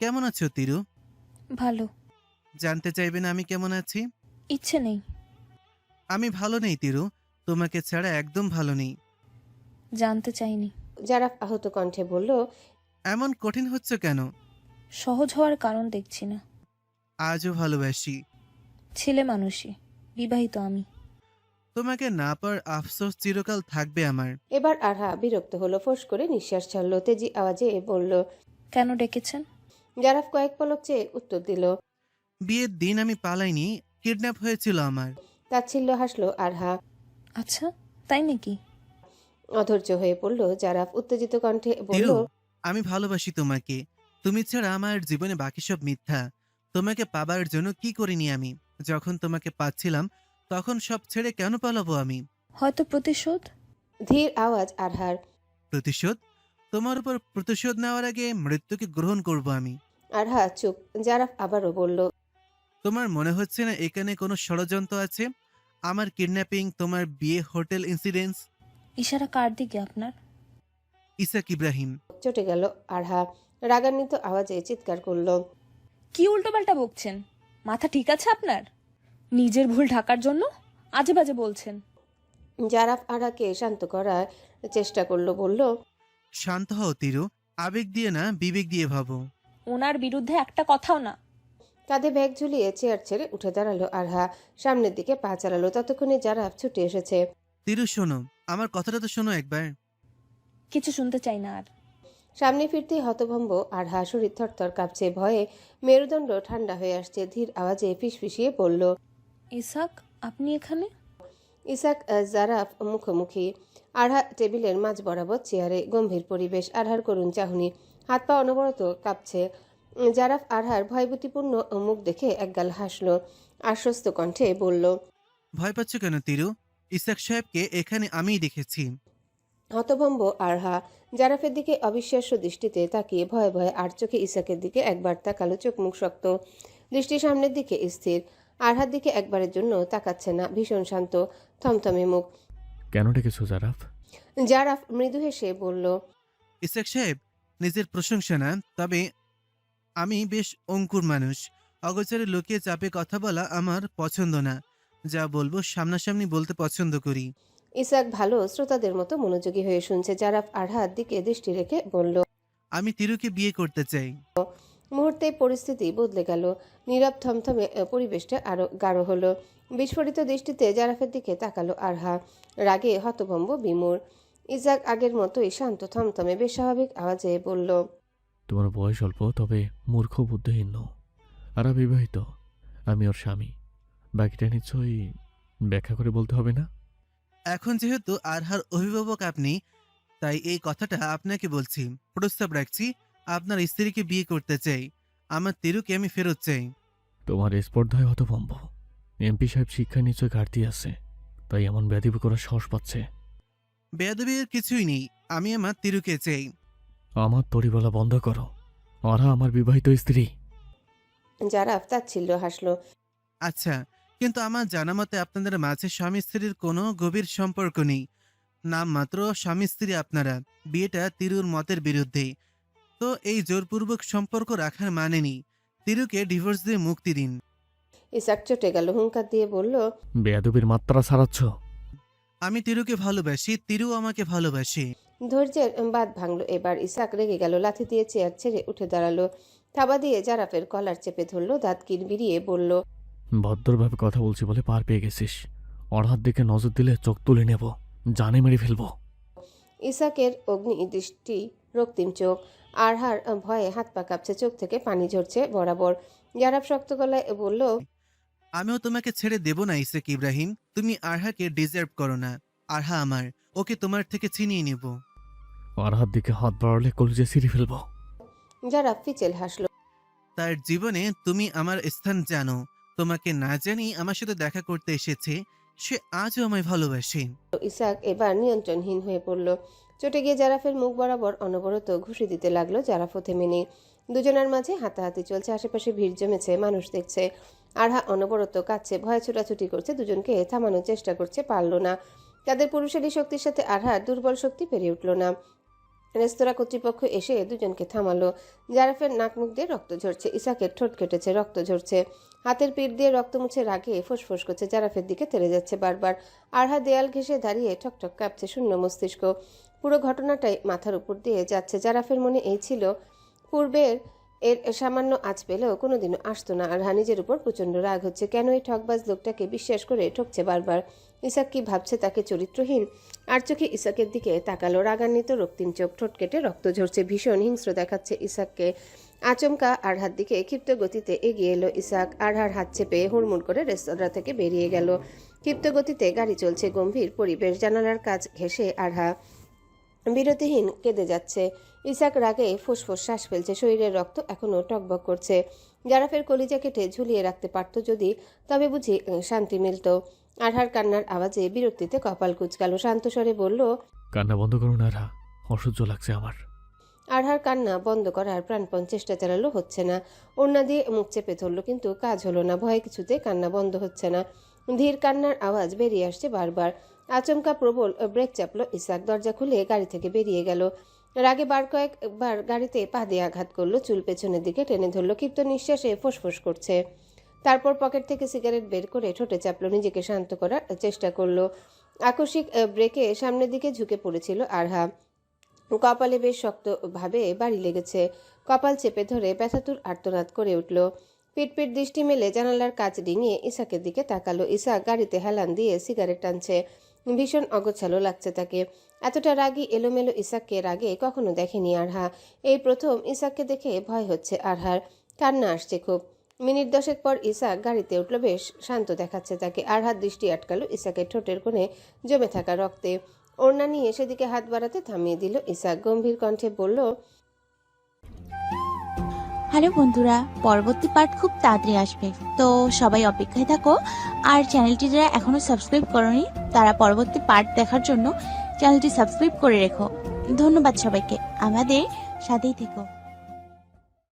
কেমন আছো তিরু? ভালো। জানতে চাইবে না আমি কেমন আছি? ইচ্ছে নেই। আমি ভালো নেই তিরু, তোমাকে ছাড়া একদম ভালো নেই। জানতে চাইনি। জারাফ আহত কণ্ঠে বলল, এমন কঠিন হচ্ছে কেন? সহজ হওয়ার কারণ দেখছি না। আজও ভালোবাসি। ছেলে মানুষই, বিবাহিত আমি। তোমাকে না পার আফসোস চিরকাল থাকবে আমার। এবার আরহা বিরক্ত হলো, ফোঁস করে নিঃশ্বাস ছাড়লো, তেজি আওয়াজে বলল, কেন ডেকেছেন? জারাফ কয়েক পলক চেয়ে উত্তর দিল, বিয়ের দিন আমি পালাইনি, কিডন্যাপ হয়েছিল আমার। তাচ্ছিল্য হাসলো আরহা। আচ্ছা, তাই নাকি? অধৈর্য হয়ে পড়ল জারাফ, উত্তেজিত কণ্ঠে বলল, তিরু, আমি ভালোবাসি তোমাকে। তুমি ছাড়া আমার জীবনে বাকি সব মিথ্যা। তোমাকে পাবার জন্য কি করিনি আমি? যখন তোমাকে পাচ্ছিলাম তখন সব ছেড়ে কেন পালাবো আমি? হয়তো প্রতিশোধ। ধীর আওয়াজ আরহার। প্রতিশোধ? তোমার উপর প্রতিশোধ নেওয়ার আগে মৃত্যুকে গ্রহণ করব আমি। আরহা চুপ। জারাফ আবারও বলল, তোমার মনে হচ্ছে না এখানে কোনো ষড়যন্ত্র আছে? আমার কিডন্যাপিং, তোমার বিয়ে, হোটেল ইনসিডেন্টস। ইশারা কার দিকে আপনার? ইসাক ইব্রাহিম। চটে গেল আরহা। রাগান্বিত আওয়াজে চিৎকার করল, কি উল্টোপাল্টা বকছেন? মাথা ঠিক আছে আপনার? নিজের ভুল ঢাকার জন্য আজে বাজে বলছেন। জারাফ আরহাকে শান্ত করার চেষ্টা করলো, বলল, শান্ত হও তিরু, আবেগ দিয়ে না, বিবেক দিয়ে ভাবো। ওনার বিরুদ্ধে একটা কথাও না। কাঁধে ব্যাগ ঝুলিয়ে চেয়ার ছেড়ে উঠে দাঁড়ালো আরহা। সামনের দিকে পা চালালো। ততক্ষণে জারাফ ছুটে এসেছে। তিরু শোনো, আমার কথাটা তো শোনো একবার। কিছু শুনতে চাই না আর। সামনে ফিরতেই হতভম্ব আরহা। শরীর থরথর কাঁপছে, ভয়ে মেরুদণ্ড ঠান্ডা হয়ে আসছে। ধীর আওয়াজে ফিসফিসিয়ে বলল, ইসাক, আপনি এখানে? ইসাক জারাফ মুখোমুখি। আরহা টেবিলের মাঝ বরাবর চেয়ারে। গম্ভীর পরিবেশ। আরহার করুণ চাহনি। হাত পা অনবরত কাঁপছে। জারাফ আরহার ভয়ভীতিপূর্ণ মুখ দেখে একগাল হাসল। আশ্বস্ত কণ্ঠে বলল, ভয় পাচ্ছ কেন তিরু? ইসাক সাহেবকে এখানে আমিই দেখেছি। হতভম্ব আরহা জারাফের দিকে অবিশ্বাস্য দৃষ্টিতে তাকিয়ে ভয়ে ভয়ে আর চোখে ইসাকের দিকে একবার তাকালো। চোখ মুখ শক্ত, দৃষ্টি সামনের দিকে স্থির। আরহার দিকে একবারের জন্য তাকাচ্ছে না। ভীষণ শান্ত, থমথমে মুখ। কেন ডেকেছো জারাফ? জারাফ মৃদু হেসে বলল, ইসাক সাহেব, নিজের প্রশংসা না, তবে আমি বেশ অঙ্কুর মানুষ। অগোচরে লুকিয়ে চাপে কথা বলা আমার পছন্দ না। যা বলবো সামনাসামনি বলতে পছন্দ করি। ইসাক ভালো শ্রোতাদের মতো মনোযোগী হয়ে শুনছে। জারাফ আরহার দিকে দৃষ্টি রেখে বলল, আমি তিরুকে বিয়ে করতে চাই। মুহূর্তে পরিস্থিতি বদলে গেল। নীরব থমথমে পরিবেশটা আরো গাঢ় হলো। বিস্ফোরিত দৃষ্টিতে জারাফের দিকে তাকালো আরহা। রাগে হতভম্ব বিমূঢ়। ইসাক আগের মতোই শান্ত থমথমে বেস্বাভাবিক আওয়াজে বলল, তোমার বয়স অল্প, তবে মূর্খ বুদ্ধিহীন নও। আর বিবাহিত, আমি ওর স্বামী। বাকিটা নিশ্চয়ই ব্যাখ্যা করে বলতে হবে না? এখন যেহেতু আরহার অভিভাবক আপনি, তাই এই কথাটা আপনাকে বলছি। প্রস্তাব রাখছি, আপনার স্ত্রীকে বিয়ে করতে চাই। আমার তিরুকে আমি ফেরত চাই। তোমার স্পর্ধায় হতভম্ব। এমপি সাহেব শিক্ষায় নিশ্চয় ঘাটতি আছে, তাই এমন ব্যাধিব করার সাহস পাচ্ছে। বেয়াদবির কিছুই নেই, আমি আমার তিরুকে চাই। আমার তরি বলা বন্ধ করো। ওরা আমার বিবাহিত স্ত্রী। জারাফ তাচ্ছিল্য হাসল। আচ্ছা, কিন্তু আমার জানা মতে আপনাদের মাঝে স্বামী স্ত্রীর কোনো গভীর সম্পর্ক নেই। নাম মাত্র স্বামী স্ত্রী আপনারা। বিয়েটা তিরুর মতের বিরুদ্ধে। তো এই জোরপূর্বক সম্পর্ক রাখার মানে নেই। তিরুকে ডিভোর্স দিয়ে মুক্তি দিন। ইসাক চটে গেল। হুঙ্কার দিয়ে বলল, বেয়াদবির মাত্রা ছাড়াচ্ছ। আমি তিরুকে ভালোবাসি, তিরু আমাকে ভালোবাসে। ধৈর্যের বাঁধ ভাঙল এবার। ইসাক রেগে গেল। লাথি দিয়ে চেয়ার ছেড়ে উঠে দাঁড়ালো। থাবা দিয়ে জারাফের কলার চেপে ধরল। দাঁত কিরবিরিয়ে বলল, ভদ্রভাবে কথা বলছি বলে পার পেয়ে গেছিস। অর্হার দিকে নজর দিলে চোখ তুলে নেব, জানে মেরে ফেলবো। ইসাকের অগ্নি দৃষ্টি, রক্তিম চোখ। আরহার ভয়ে হাত পা কাঁপছে, চোখ থেকে পানি ঝরছে বরাবর। জারাফ শক্ত গলায় বলল, আমিও তোমাকে ছেড়ে দেব না ইসাক ইব্রাহিম। তুমি আরহাকে ডিজার্ভ করো না। আরহা আমার, ওকে তোমার থেকে ছিনিয়ে নেব। অর্হার দিকে হাত বাড়ালে কলেজে ছিঁড়ে ফেলবো। জারাফ ফিচেল হাসল। তার জীবনে তুমি আমার স্থান জানো। তোমাকে না জানি আমার সাথে দেখা করতে এসেছে, সে আজও আমায় ভালোবাসে। ইসাক এবার নিয়ন্ত্রণহীন হয়ে পড়ল। চটে গিয়ে জারাফের মুখ বরাবর অনবরত ঘুষি দিতে লাগলো। জারাফও থেমে নেই। দুজনের মাঝে হাতাহাতি চলছে। আশেপাশে ভিড় জমেছে, মানুষ দেখছে। আরহা অনবরত কাঁদছে, ভয়ে ছোটাছুটি করছে। দুজনকে থামানোর চেষ্টা করছে, পারল না। তাদের পুরুষালী শক্তির সাথে আরহার দুর্বল শক্তি পেরিয়ে উঠল না। রেস্তোরাঁ কর্তৃপক্ষ এসে দুজনকে থামালো। জারাফের নাক মুখ দিয়ে রক্ত ঝরছে। ইসাকের ঠোঁট কেটেছে, রক্ত ঝরছে। হাতের পিঠ দিয়ে রক্ত মুছে রাগে ফোঁসফোঁস করছে। জারাফের দিকে তেড়ে যাচ্ছে বারবার। আরহা দেয়াল ঘেঁষে দাঁড়িয়ে ঠকঠক কাঁপছে, শূন্য মস্তিষ্ক। পুরো ঘটনাটাই মাথার উপর দিয়ে যাচ্ছে। জারাফের মনে এই ছিল, পূর্বের এর সামান্য আঁচ পেলেও কোনোদিনও আসতো না। আরহা নিজের উপর প্রচণ্ড রাগ হচ্ছে। কেন এই ঠকবাজ লোকটাকে বিশ্বাস করে ঠকছে বারবার? ইসাক কি ভাবছে তাকে চরিত্রহীন? আর চোখে ইসাকের দিকে তাকালো। রাগান্বিত রক্তিম চোখ, ঠোঁট কেটে রক্ত ঝরছে। ভীষণ হিংস্র দেখাচ্ছে ইসাককে। আচমকা আরহার দিকে ক্ষিপ্ত গতিতে এগিয়ে এলো ইসাক। আরহার হাত চেপে হুড়মুড় করে রেস্তোরাঁ থেকে বেরিয়ে গেল। ক্ষিপ্ত গতিতে গাড়ি চলছে। গম্ভীর পরিবেশ। জানালার কাজ ঘেঁষে আরহা বিরতিহীন কেঁদে যাচ্ছে। ইসাক রাগে ফুসফুস শ্বাস ফেলছে। শরীরের রক্ত এখনো টকবক করছে। জারাফের কলিজা কেটে ঝুলিয়ে রাখতে পারত যদি, তবে বুঝি শান্তি মিলত। আরহার কান্নার আওয়াজে বিরক্তিতে কপাল কুঁচকালো। শান্ত স্বরে বলল, কান্না বন্ধ করুন আরহা, অসহ্য লাগছে আমার। আরহার কান্না বন্ধ করার প্রাণপণ চেষ্টা চালালো, হচ্ছে না। ওড়না দিয়ে মুখ চেপে ধরলো, কিন্তু কাজ হলো না। ভয়ে কিছুতে কান্না বন্ধ হচ্ছে না। ধীর কান্নার আওয়াজ বেরিয়ে আসছে বারবার। আচমকা প্রবল ব্রেক চাপলো ইসাক। দরজা খুলে গাড়ি থেকে বেরিয়ে গেল। রাগে কয়েকবার গাড়িতে পা দিয়ে আঘাত করলো, চুল পেছনের দিকে টেনে ধরলো। ক্ষিপ্ত নিঃশ্বাসে ফোঁসফোঁস করছে। তারপর পকেট থেকে সিগারেট বের করে ঠোঁটে চাপলো, নিজেকে শান্ত করার চেষ্টা করলো। আকস্মিক ব্রেকে সামনের দিকে ঝুঁকে পড়েছিল আরহা। কপালে বেশ শক্তভাবে বাড়ি লেগেছে। কপাল চেপে ধরে ব্যথাতুর আর্তনাদ করে উঠল। পিটপিট দৃষ্টি মেলে জানালার কাঁচ ডিঙিয়ে ইসাকের দিকে তাকালো। ইসাক গাড়িতে হেলান দিয়ে সিগারেট টানছে। ভীষণ অগোছালো লাগছে তাকে। এতটা রাগী এলোমেলো ইসাককে আগে কখনো দেখেনি আরহা। এই প্রথম ইসাককে দেখে ভয় হচ্ছে আরহার। কান্না আসছে খুব। মিনিট 10 পর ইসাক গাড়িতে উঠল। বেশ শান্ত দেখাচ্ছে তাকে। আরহার দৃষ্টি আটকালো ইসাকের ঠোঁটের কোণে জমে থাকা রক্তে। ওড়না নিয়ে সেদিকে হাত বাড়াতে থামিয়ে দিল ইসাক। গম্ভীর কণ্ঠে বলল, হ্যালো বন্ধুরা, পরবর্তী পার্ট খুব তাড়াতাড়ি আসবে, তো সবাই অপেক্ষায় থাকো। আর চ্যানেলটি যারা এখনো সাবস্ক্রাইব করোনি তারা পরবর্তী পার্ট দেখার জন্য চ্যানেলটি সাবস্ক্রাইব করে রেখো। ধন্যবাদ সবাইকে, আমাদের সাথেই থেকো।